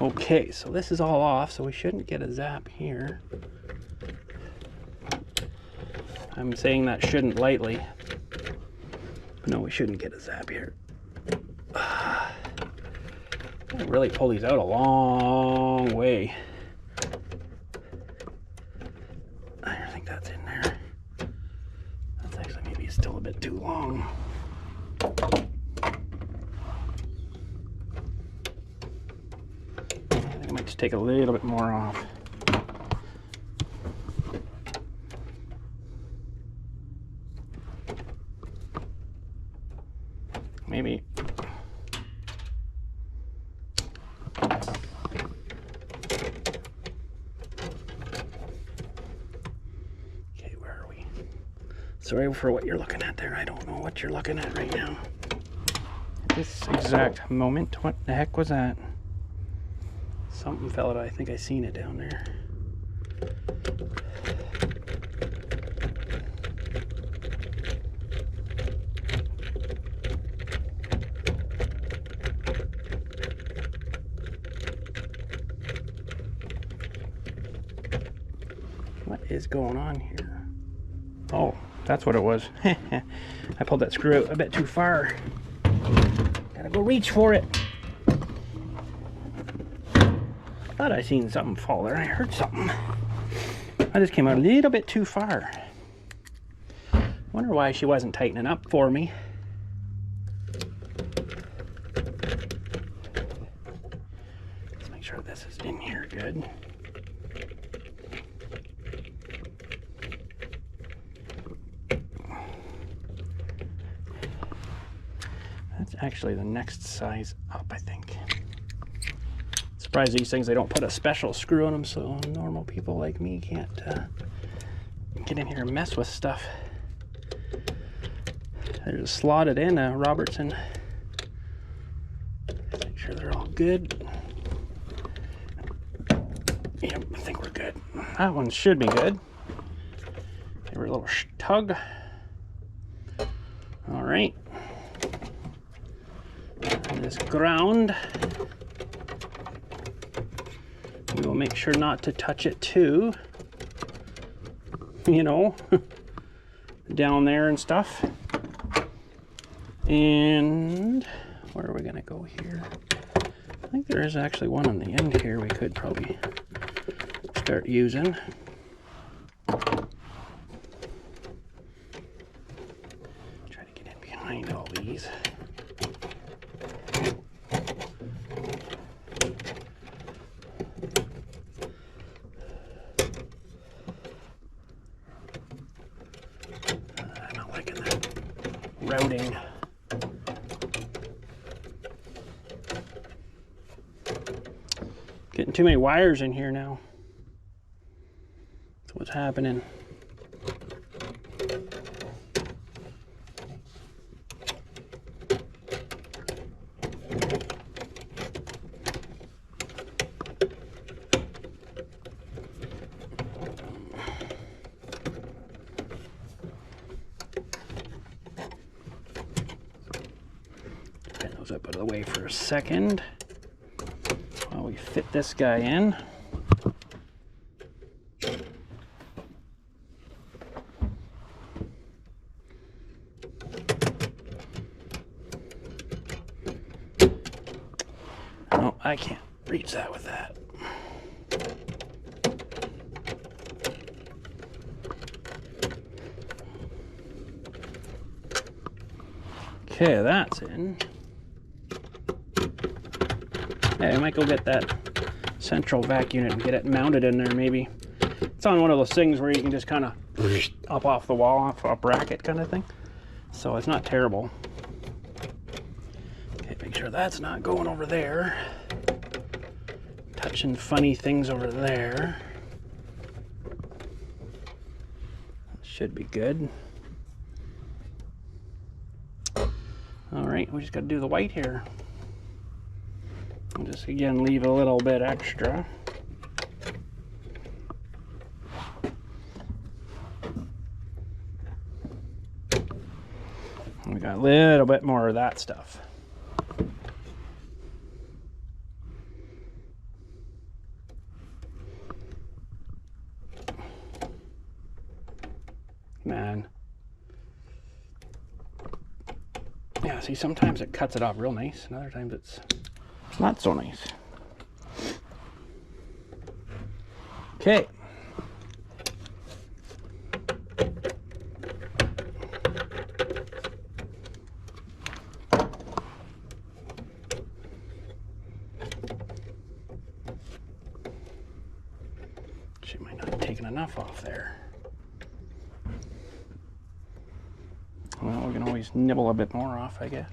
Okay, so this is all off, so we shouldn't get a zap here. I'm saying that shouldn't lightly. No, we shouldn't get a zap here. Really pull these out a long way. I think that's in there. That's actually maybe still a bit too long. I think I might just take a little bit more off. Maybe. Okay, where are we? Sorry for what you're looking at there. I don't know what you're looking at right now. At this exact moment, what the heck was that? Something fell out. I think I seen it down there. What is going on here? Oh, that's what it was. I pulled that screw out a bit too far. Gotta go reach for it. Thought I seen something fall there. I heard something. I just came out a little bit too far. Wonder why she wasn't tightening up for me. Let's make sure this is in here good. That's actually the next size up, I think. Surprised these things, they don't put a special screw on them so normal people like me can't get in here and mess with stuff. There's slotted in a Robertson. Make sure they're all good. Yep, I think we're good. That one should be good. Give her a little tug. All right. And this ground, we will make sure not to touch it too. You know, down there and stuff. And where are we gonna go here? I think there is actually one on the end here we could probably start using. Try to get in behind all these. I'm not liking that routing. Getting too many wires in here now. That's what's happening. Get those up out of the way for a second. While we fit this guy in. Oh, I can't reach that with that. Okay, that's in. Hey, I might go get that central vac unit and get it mounted in there maybe. It's on one of those things where you can just kind of up off the wall, off a bracket kind of thing. So it's not terrible. Okay, make sure that's not going over there. Touching funny things over there. That should be good. All right, we just got to do the white here. I'll just again leave a little bit extra. We got a little bit more of that stuff. Man. Yeah, see, sometimes it cuts it off real nice, and other times it's not so nice. Okay. She might not have taken enough off there. Well, we can always nibble a bit more off, I guess.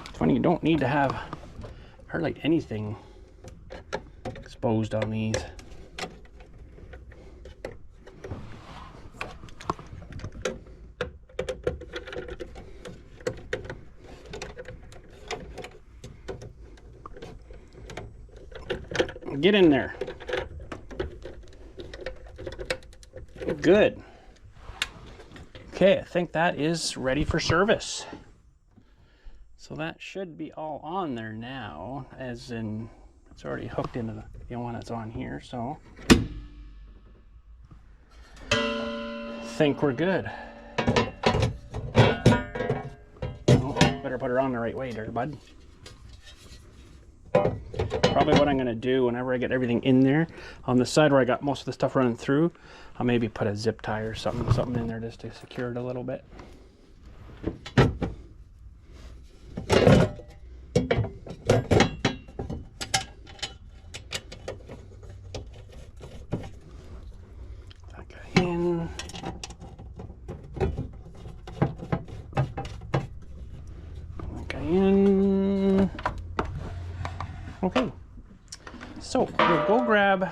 It's funny, you don't need to have hardly anything exposed on these. Get in there. Good. Okay, I think that is ready for service. So that should be all on there now, as in it's already hooked into the one that's on here, so I think we're good. Oh, better put her on the right way there, bud. Probably what I'm gonna do whenever I get everything in there, on the side where I got most of the stuff running through, I'll maybe put a zip tie or something in there just to secure it a little bit. That guy in. That guy in. Okay. So we'll go grab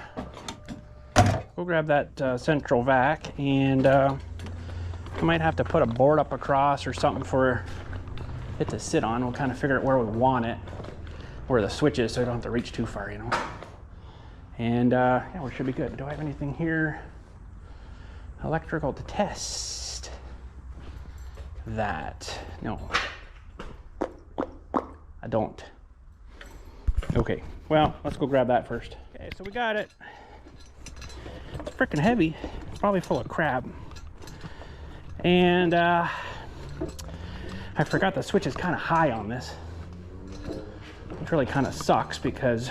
that central vac, and I might have to put a board up across or something for it to sit on. We'll kind of figure out where we want it, where the switch is, so we don't have to reach too far, you know. And yeah, we should be good. Do I have anything here electrical to test? That, no, I don't. Okay, well, let's go grab that first. Okay, so we got it. It's freaking heavy. It's probably full of crap. And I forgot the switch is kind of high on this, which really kind of sucks because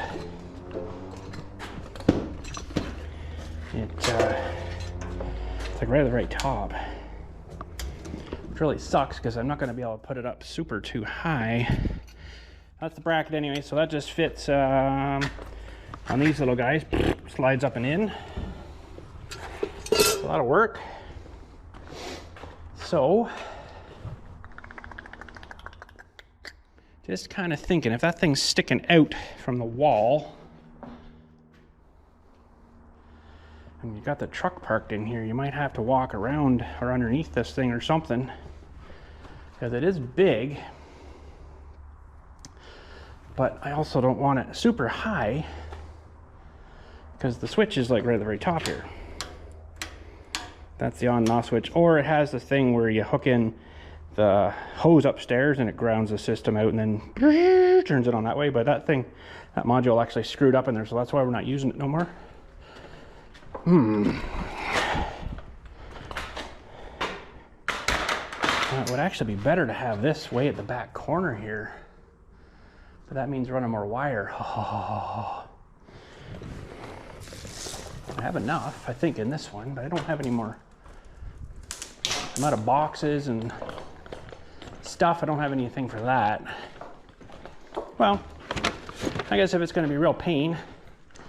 it's like right at the right top. Which really sucks because I'm not going to be able to put it up super too high. That's the bracket anyway, so that just fits on these little guys. Slides up and in. It's a lot of work. So, just kind of thinking, if that thing's sticking out from the wall, and you got the truck parked in here, you might have to walk around or underneath this thing or something, because it is big. But I also don't want it super high because the switch is like right at the very top here. That's the on and off switch. Or it has the thing where you hook in the hose upstairs and it grounds the system out and then turns it on that way. But that thing, that module actually screwed up in there, so that's why we're not using it no more. It would actually be better to have this way at the back corner here. But that means running more wire. Oh. I have enough, I think, in this one, but I don't have any more. I'm out of boxes and stuff. I don't have anything for that. Well, I guess if it's going to be real pain,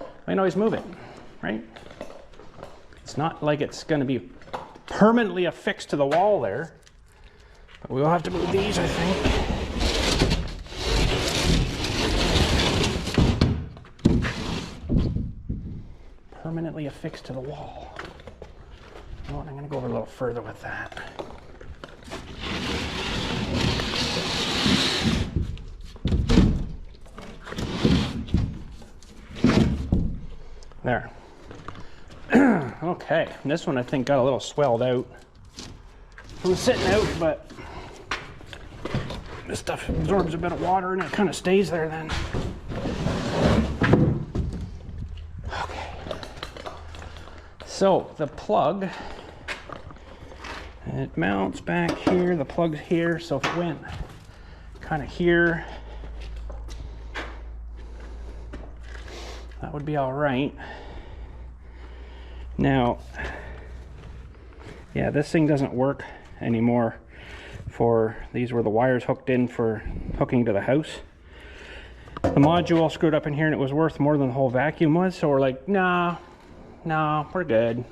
I can always move it, right? It's not like it's going to be permanently affixed to the wall there. But we will have to move these, I think. Permanently affixed to the wall. You know what, I'm going to go over a little further with that. There. Okay, and this one I think got a little swelled out from sitting out, but this stuff absorbs a bit of water and it kind of stays there then. So the plug, it mounts back here, the plug's here, so if it went kind of here, that would be all right. Now, yeah, this thing doesn't work anymore for these were the wires hooked in for hooking to the house. The module screwed up in here and it was worth more than the whole vacuum was, so we're like, nah. No, we're good.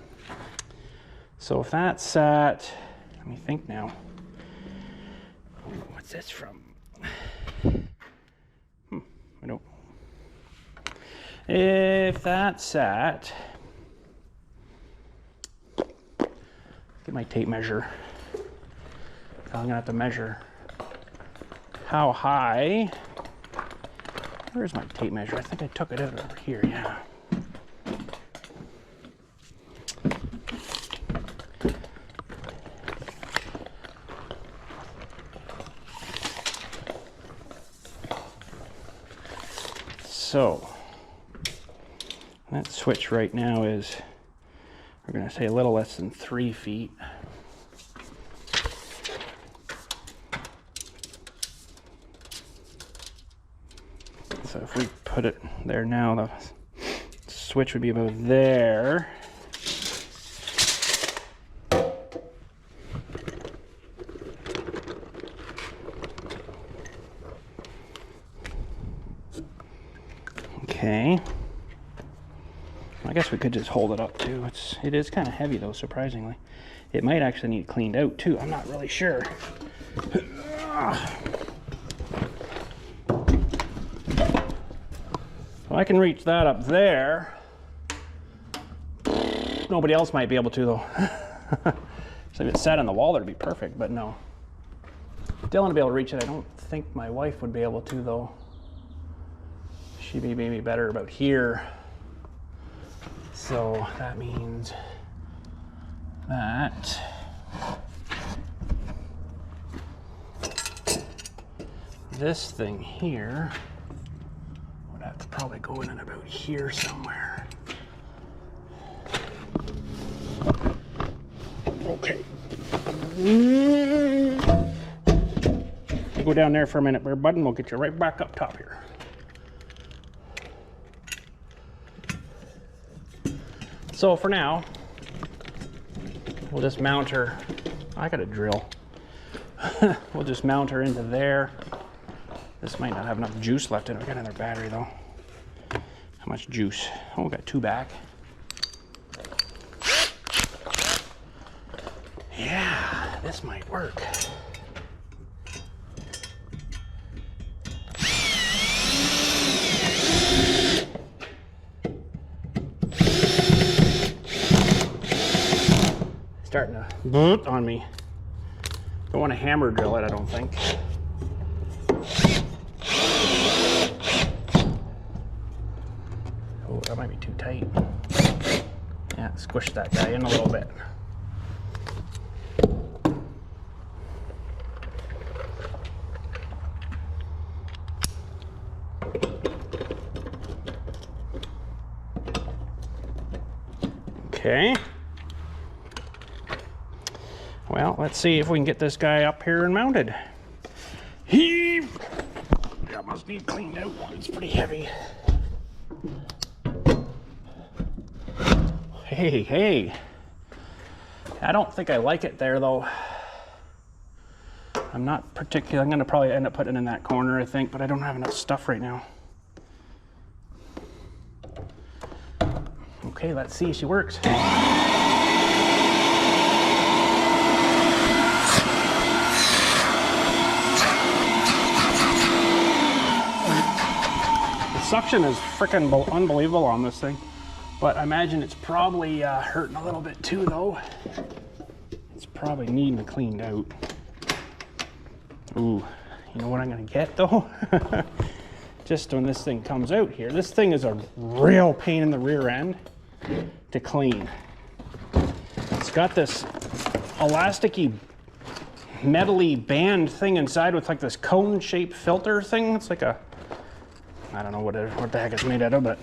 So if that's at, let me think now. What's this from? I don't. If that's at, get my tape measure. I'm gonna have to measure how high. Where's my tape measure? I think I took it out over here, yeah. So that switch right now is, we're going to say a little less than 3 feet. So if we put it there now, the switch would be about there. Okay. I guess we could just hold it up too. It is kind of heavy though, surprisingly. It might actually need cleaned out too. I'm not really sure. Well, I can reach that up there. Nobody else might be able to though. So if it sat on the wall, that'd be perfect, but no. Dylan would be able to reach it. I don't think my wife would be able to though. She'd be maybe better about here. So that means that this thing here would have to probably go in and about here somewhere. Okay. Go down there for a minute, Bear Bud, and we'll get you right back up top here. So for now, we'll just mount her. I got a drill. We'll just mount her into there. This might not have enough juice left in it. We got another battery though. How much juice? Oh, we got 2 back. Yeah, this might work. Starting to boot on me. Don't want to hammer drill it, I don't think. Oh, that might be too tight. Yeah, squish that guy in a little bit. Okay. Well, let's see if we can get this guy up here and mounted. Heave! That must need cleaned out. It's pretty heavy. Hey, hey. I don't think I like it there though. I'm not particular. I'm gonna probably end up putting it in that corner, I think, but I don't have enough stuff right now. Okay, let's see if she works. Suction is freaking unbelievable on this thing, but I imagine it's probably hurting a little bit too though. It's probably needing cleaned out. Ooh, you know what I'm gonna get though? Just when this thing comes out here, this thing is a real pain in the rear end to clean. It's got this elasticy metally band thing inside with like this cone shaped filter thing. It's like a, I don't know what the heck it's made out of, but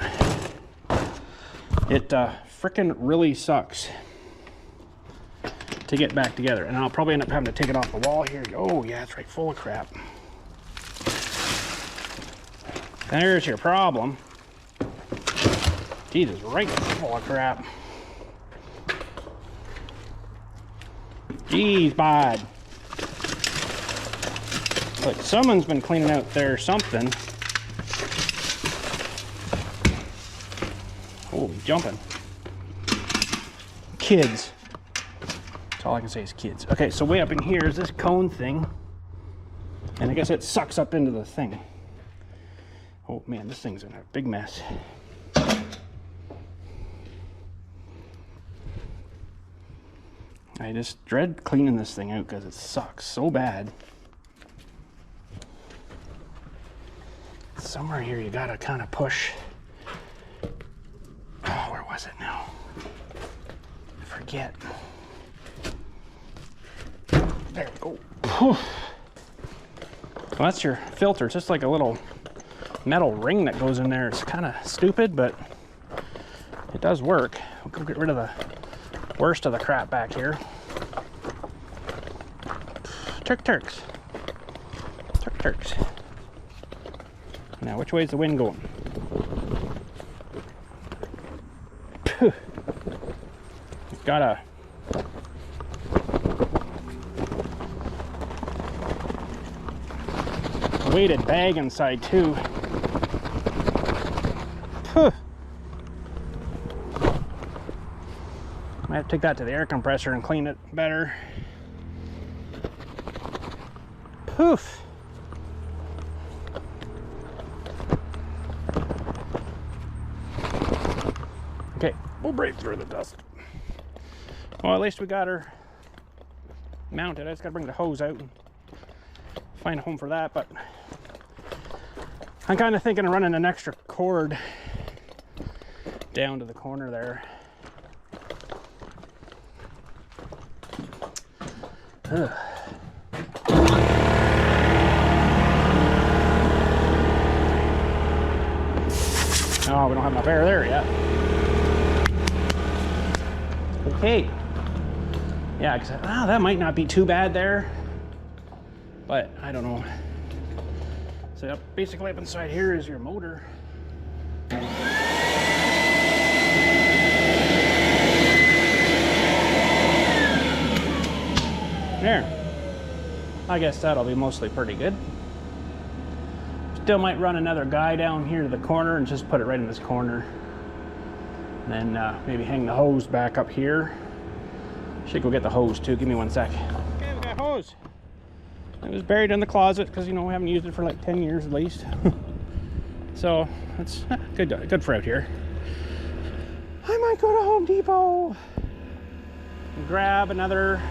it frickin' really sucks to get back together. And I'll probably end up having to take it off the wall here. Oh yeah, that's right, full of crap. There's your problem. Jesus, right full of crap. Jeez, bud. Look, someone's been cleaning out there something. Oh, jumping. Kids. That's all I can say is kids. Okay, so way up in here is this cone thing. And I guess it sucks up into the thing. Oh man, this thing's in a big mess. I just dread cleaning this thing out because it sucks so bad. Somewhere here you gotta kind of push. Oh, where was it now? I forget. There we go. Whew. Well, that's your filter. It's just like a little metal ring that goes in there is kind of stupid, but it does work. We'll go get rid of the worst of the crap back here. Turks. Now, which way is the wind going? It's got a weighted bag inside too. Might have to take that to the air compressor and clean it better. Poof. Okay, we'll break through the dust. Well, at least we got her mounted. I just gotta bring the hose out and find a home for that, but I'm kind of thinking of running an extra cord down to the corner there. Ugh. Oh, we don't have enough air there yet. Okay. Yeah, because that might not be too bad there, but I don't know. So basically up inside here is your motor. There. I guess that'll be mostly pretty good. Still might run another guy down here to the corner and just put it right in this corner. And then maybe hang the hose back up here. Should go get the hose too. Give me 1 sec. Okay, we got hose. It was buried in the closet because, you know, we haven't used it for like 10 years at least. So it's good for out here. I might go to Home Depot and grab another.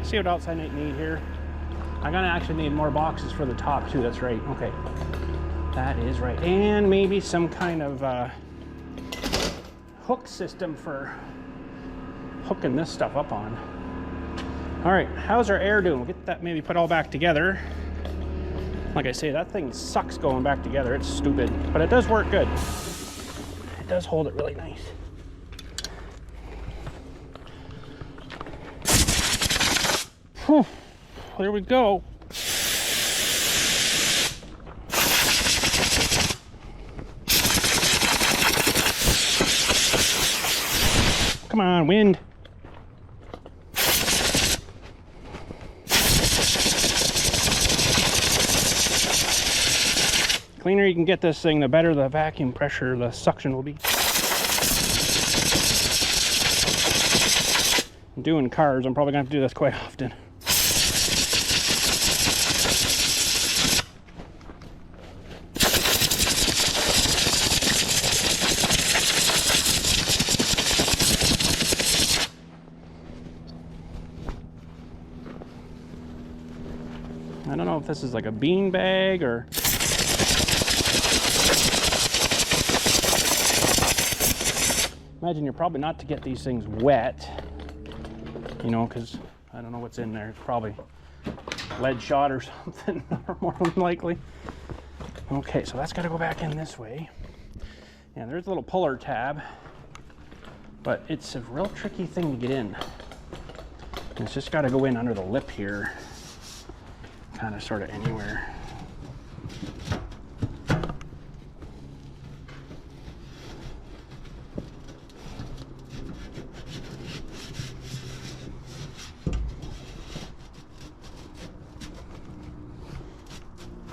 See what else I need here. I'm gonna actually need more boxes for the top too. That's right. Okay, that is right. And maybe some kind of hook system for hooking this stuff up on. All right, how's our air doing? We'll get that maybe put all back together. Like I say, that thing sucks going back together. It's stupid, but it does work good. It does hold it really nice. Whew. There we go. Come on, wind. Cleaner you can get this thing, the better the vacuum pressure, the suction will be. I'm doing cars, I'm probably going to have to do this quite often. I don't know if this is like a bean bag or... Imagine you're probably not to get these things wet, you know, because I don't know what's in there. It's probably lead shot or something, more than likely. Okay, so that's got to go back in this way. Yeah, there's a little puller tab, but it's a real tricky thing to get in. It's just got to go in under the lip here, kind of sort of anywhere.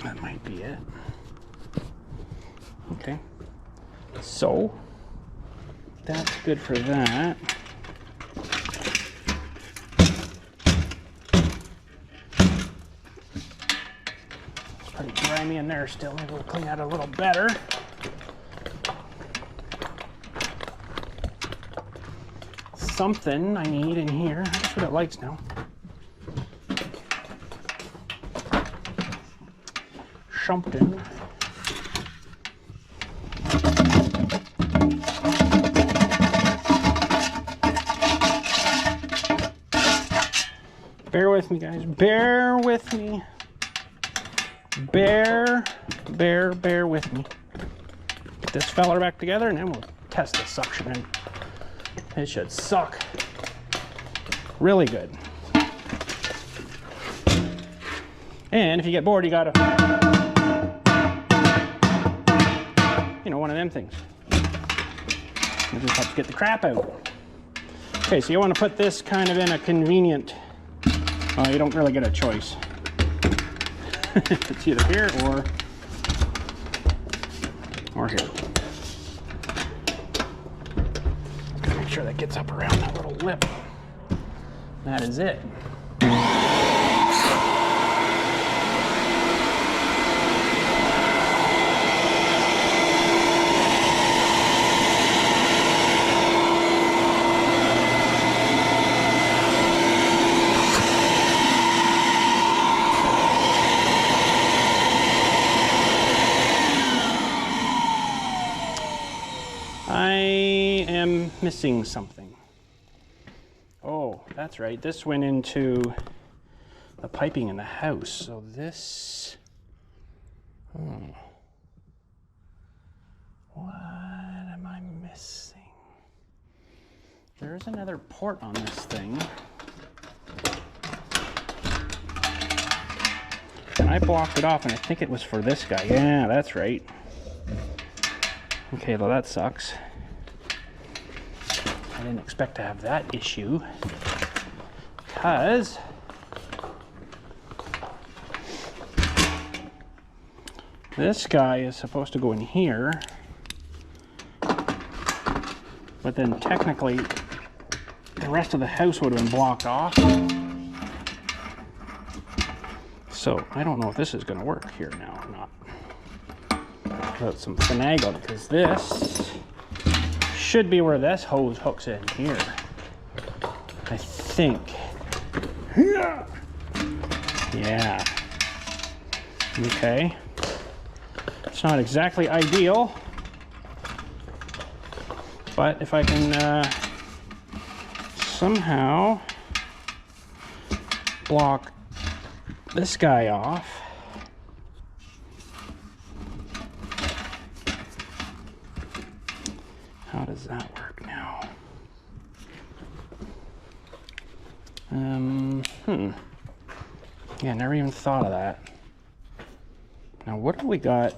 That might be it. Okay, so that's good for that. It's pretty grimy in there still. Maybe we'll clean that a little better. Something I need in here. That's what it likes now. Something. Bear with me, guys. Bear with me. bear with me. Get this feller back together and then we'll test the suction in. It should suck really good. And if you get bored, you gotta, you know, one of them things. You just have to get the crap out. Okay, so you want to put this kind of in a convenient, you don't really get a choice. It's either here or here. Make sure that gets up around that little lip. That is it. I am missing something. Oh, that's right. This went into the piping in the house. So this, what am I missing? There's another port on this thing. And I blocked it off and I think it was for this guy. Yeah, that's right. Okay, well that sucks. I didn't expect to have that issue because this guy is supposed to go in here, but then technically the rest of the house would have been blocked off. So I don't know if this is going to work here now or not. Without some finagling, because this should be where this hose hooks in here, I think. Yeah. Okay. It's not exactly ideal, but if I can somehow block this guy off, how does that work now? Yeah, never even thought of that. Now what have we got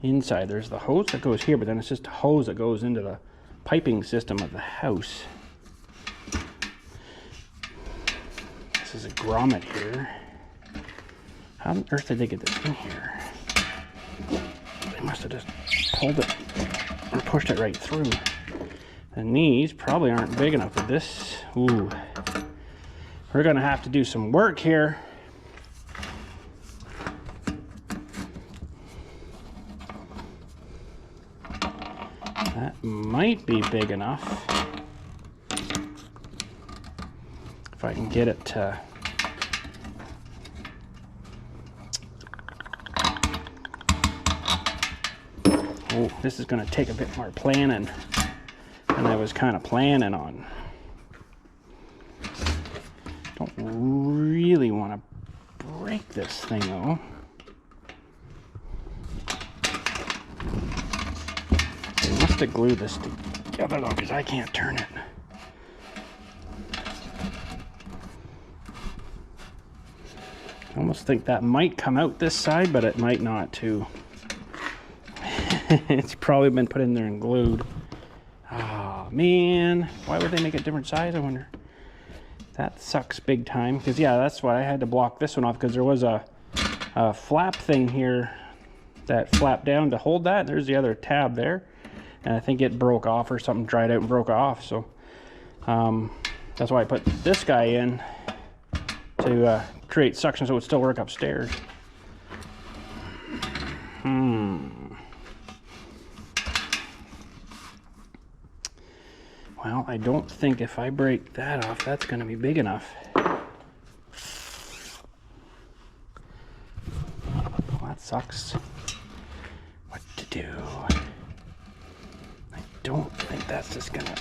inside? There's the hose that goes here, but then it's just a hose that goes into the piping system of the house. This is a grommet here. How on earth did they get this in here? They must have just pulled it or pushed it right through. And these probably aren't big enough for this. Ooh. We're gonna have to do some work here. That might be big enough. If I can get it to oh, this is going to take a bit more planning than I was kind of planning on. Don't really want to break this thing though. I must have glued this together though, because I can't turn it. I almost think that might come out this side, but it might not too. It's probably been put in there and glued. Oh man, why would they make a different size, I wonder? That sucks big time, because yeah, that's why I had to block this one off, because there was a flap thing here that flapped down to hold that. There's the other tab there, and I think it broke off or something, dried out and broke off. So that's why I put this guy in to create suction so it would still work upstairs. Well, I don't think if I break that off, that's going to be big enough. Well, that sucks. What to do? I don't think that's just going to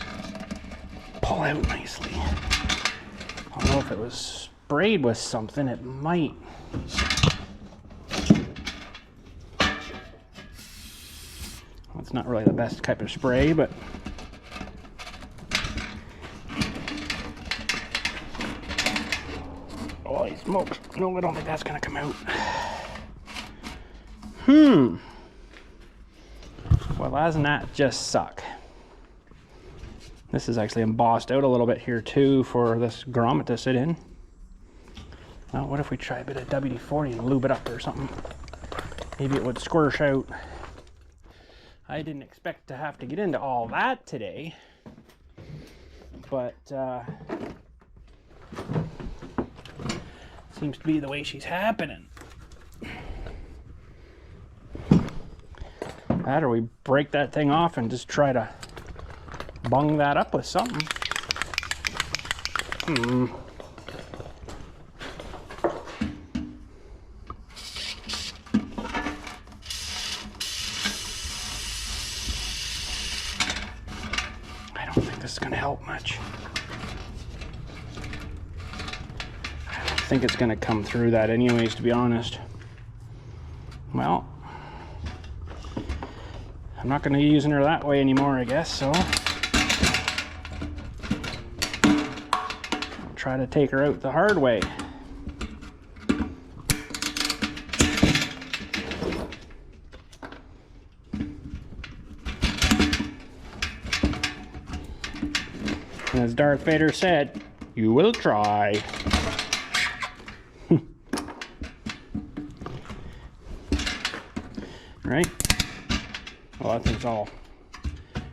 pull out nicely. Although if it was sprayed with something, it might. It's not really the best type of spray, but holy smokes. No, I don't think that's gonna come out. Well, doesn't that just suck? This is actually embossed out a little bit here too for this grommet to sit in. Well, what if we try a bit of WD-40 and lube it up or something? Maybe it would squish out. I didn't expect to have to get into all that today, but seems to be the way she's happening. That, or we break that thing off and just try to bung that up with something. I don't think this is going to help much. I don't think it's going to come through that anyways, to be honest. Well, I'm not going to be using her that way anymore, I guess, so I'll try to take her out the hard way. And as Darth Vader said, you will try. Right? Well, that thing's all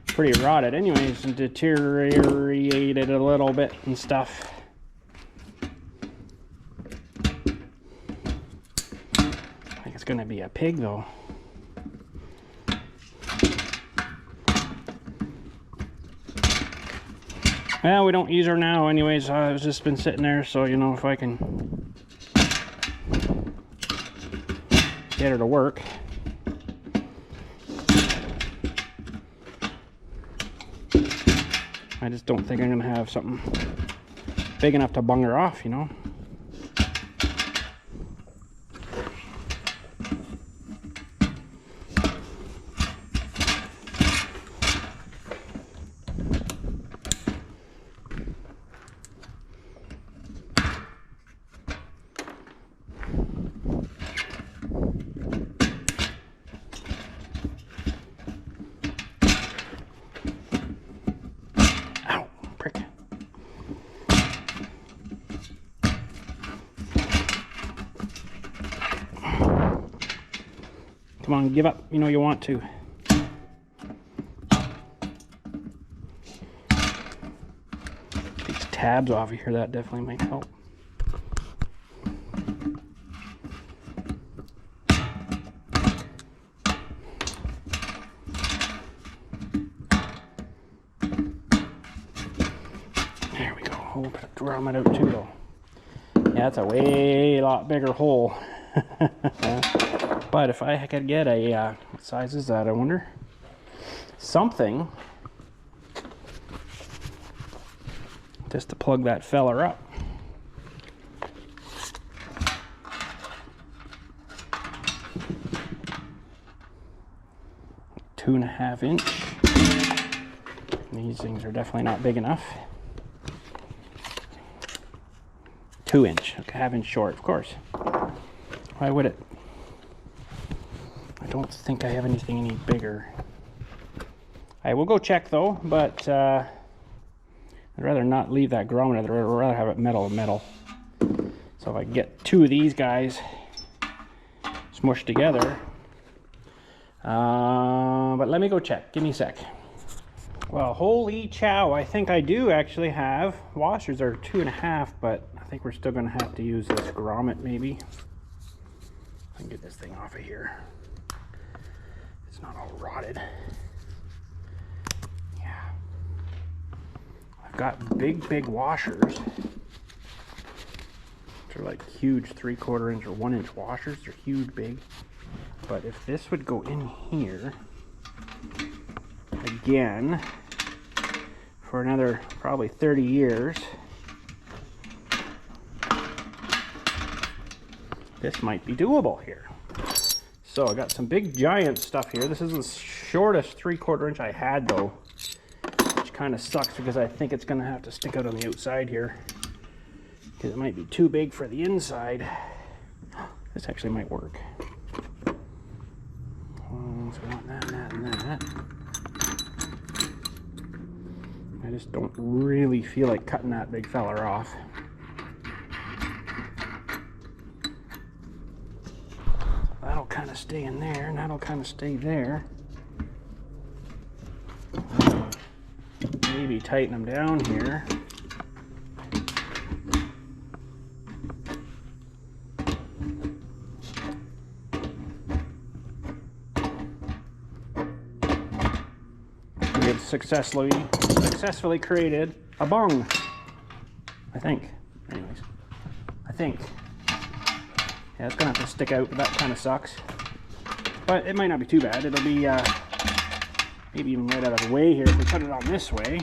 pretty rotted anyways and deteriorated a little bit and stuff. I think it's gonna be a pig though. Well, we don't use her now anyways. It's just been sitting there, so you know, if I can get her to work. I just don't think I'm gonna have something big enough to bung her off, you know. Come on, give up. You know you want to. These tabs off of here, that definitely might help. There we go. Oh, drum it out too though. Yeah, that's a way lot bigger hole. But if I could get a, what size is that, I wonder? Something just to plug that feller up. Two and a half inch. These things are definitely not big enough. 2 inch, okay, half inch short, of course. Why would it? I don't think I have anything any bigger. I will go check though, but I'd rather not leave that grommet. I'd rather have it metal to metal. So if I get two of these guys smushed together, but let me go check. Give me a sec. Well, holy chow, I think I do actually have washers. Are 2.5, but I think we're still gonna have to use this grommet maybe. I can get this thing off of here. It's not all rotted. Yeah. I've got big washers. They're like huge 3/4 inch or 1 inch washers. They're huge, big. But if this would go in here, again, for another probably 30 years, this might be doable here. So I got some big giant stuff here. This is the shortest 3/4 inch I had though, which kind of sucks because I think it's gonna have to stick out on the outside here because it might be too big for the inside. This actually might work. So we want that, and that. I just don't really feel like cutting that big fella off. That'll kind of stay in there, and that'll kind of stay there. Maybe tighten them down here. We have successfully created a bung. I think. Anyways, I think. Yeah, it's gonna have to stick out, but that kind of sucks. But it might not be too bad. It'll be maybe even right out of the way here if we put it on this way.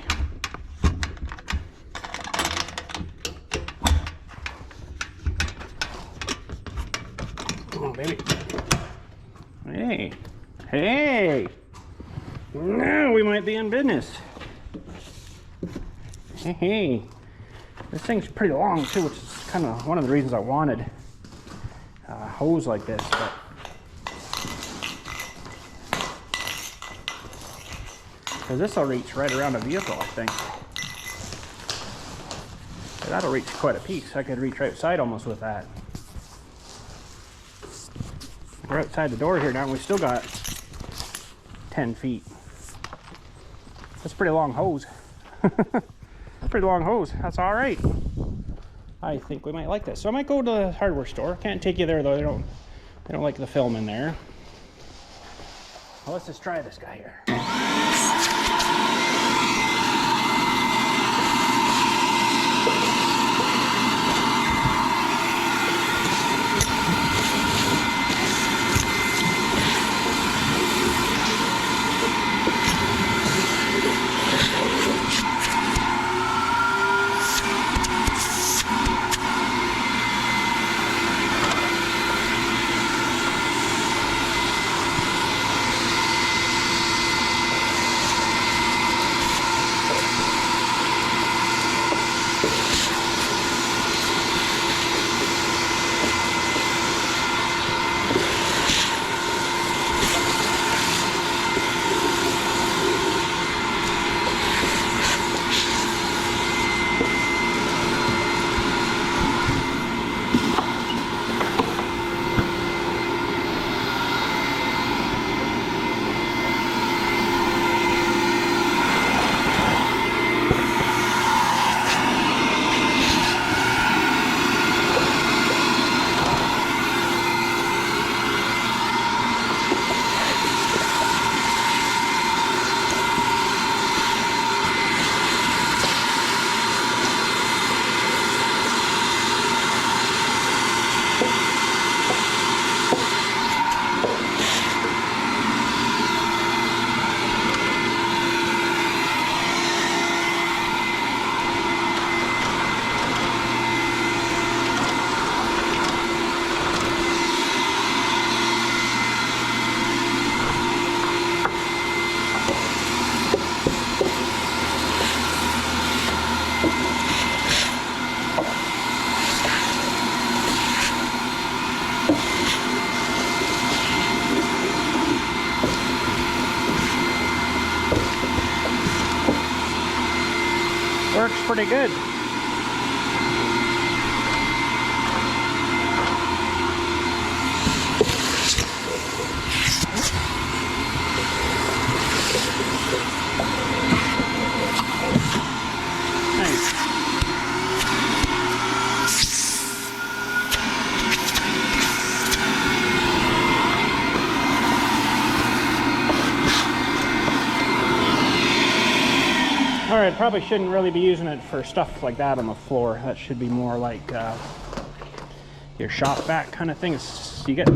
Come on, baby. Hey, hey! Now we might be in business. Hey, hey. This thing's pretty long too, which is kind of one of the reasons I wanted a hose like this. But because this will reach right around the vehicle, I think. That'll reach quite a piece. I could reach right outside almost with that. We're outside the door here now, and we still got 10 feet. That's a pretty long hose. Pretty long hose. That's all right. I think we might like this. So I might go to the hardware store. Can't take you there though. They don't like the film in there. Well, let's just try this guy here. Works pretty good. Nice. Alright, probably shouldn't really be using it for stuff like that on the floor. That should be more like your shop vac kind of thing. You get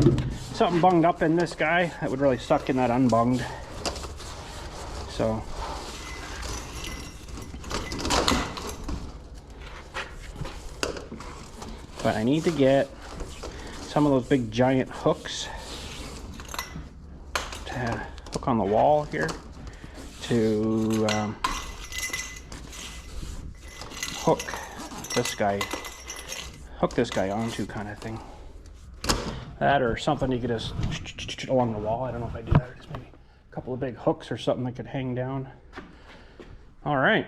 something bunged up in this guy, that would really suck in that unbunged. So but I need to get some of those big giant hooks to hook on the wall here to hook this guy onto, kind of thing. That or something you could just along the wall. I don't know if I do that, or just maybe a couple of big hooks or something that could hang down. All right.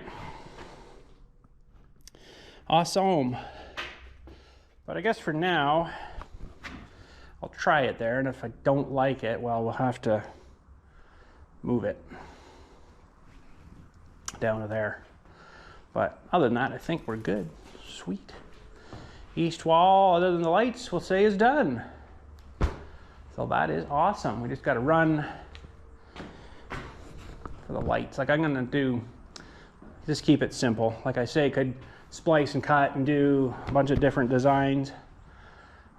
Awesome. But I guess for now, I'll try it there, and if I don't like it, well, we'll have to move it down to there. But other than that, I think we're good. Sweet. East wall, other than the lights, we'll say is done. So that is awesome. We just got to run for the lights. Like I'm gonna do, just keep it simple. Like I say, could splice and cut and do a bunch of different designs.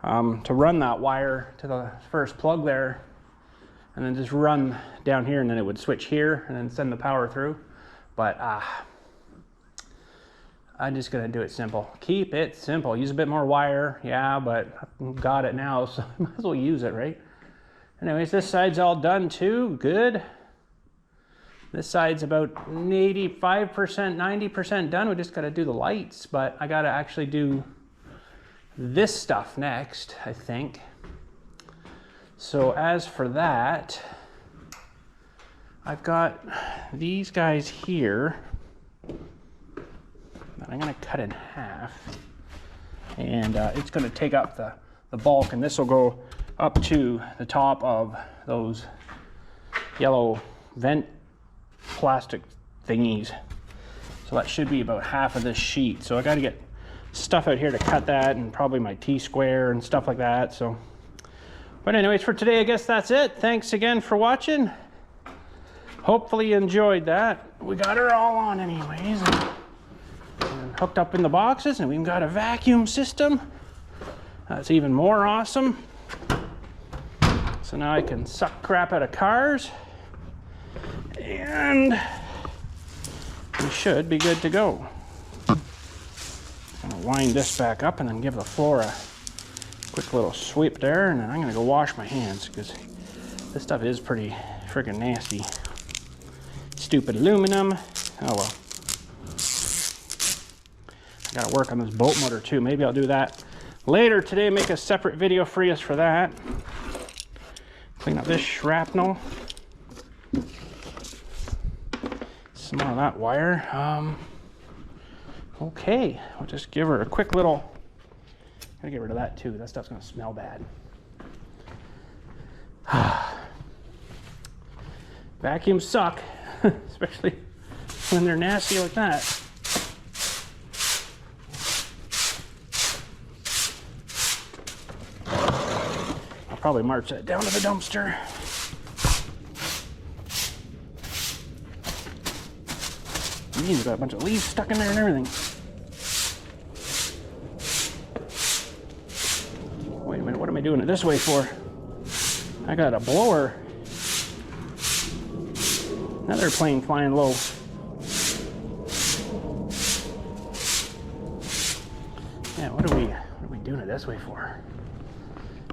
To run that wire to the first plug there, and then just run down here, and then it would switch here and then send the power through. But I'm just gonna do it simple. Keep it simple. Use a bit more wire, yeah, but I've got it now, so I might as well use it, right? Anyways, this side's all done too. Good. This side's about 85%, 90% done. We just gotta do the lights, but I gotta actually do this stuff next, I think. So as for that, I've got these guys here that I'm gonna cut in half, and it's gonna take up the bulk, and this will go up to the top of those yellow vent plastic thingies. So that should be about half of this sheet. So I gotta get stuff out here to cut that, and probably my T-square and stuff like that. So, but anyways, for today, I guess that's it. Thanks again for watching. Hopefully you enjoyed that. We got her all on anyways, and hooked up in the boxes, and we've got a vacuum system. That's even more awesome. So now I can suck crap out of cars, and we should be good to go. I'm gonna wind this back up and then give the floor a quick little sweep there, and then I'm gonna go wash my hands because this stuff is pretty freaking nasty. Stupid aluminum. Oh well. I gotta work on this bolt motor too. Maybe I'll do that later today, make a separate video for you for that. Clean up this shrapnel. Some more of that wire. Okay, I'll just give her a quick little, gotta get rid of that too. That stuff's gonna smell bad. Vacuums suck, especially when they're nasty like that. I'll probably march that down to the dumpster. We've got a bunch of leaves stuck in there and everything. Wait a minute, what am I doing it this way for? I got a blower. Another plane flying low. Yeah, what are we doing it this way for?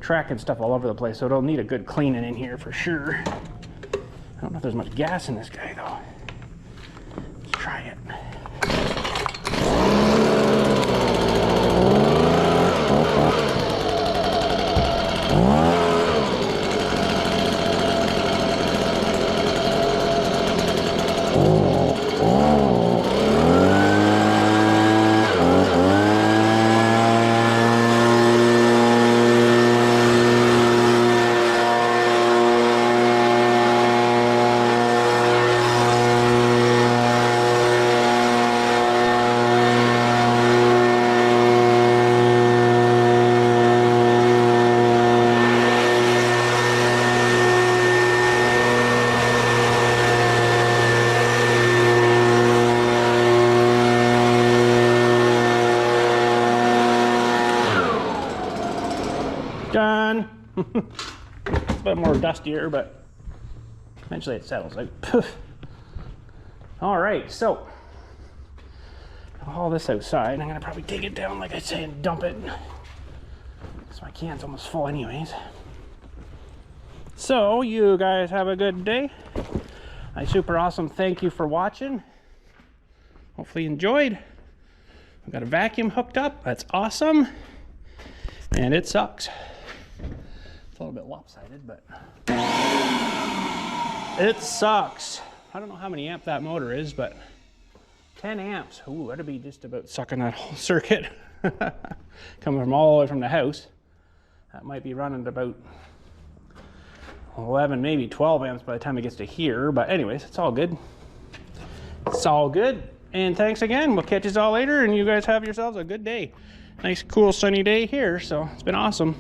Tracking stuff all over the place, so it'll need a good cleaning in here for sure. I don't know if there's much gas in this guy though. Let's try it. Done. It's a bit more dustier, but eventually it settles out. All right, so I'll haul this outside. I'm gonna probably take it down, like I say, and dump it. Because my can's almost full anyways. So you guys have a good day. Super awesome. Thank you for watching. Hopefully you enjoyed. I've got a vacuum hooked up. That's awesome. And it sucks. It's a little bit lopsided, but it sucks. I don't know how many amp that motor is, but 10 amps. Ooh, that'd be just about sucking that whole circuit. Coming from all the way from the house. That might be running at about 11, maybe 12 amps by the time it gets to here. But anyways, it's all good. It's all good. And thanks again. We'll catch you all later, and you guys have yourselves a good day. Nice, cool, sunny day here, so it's been awesome.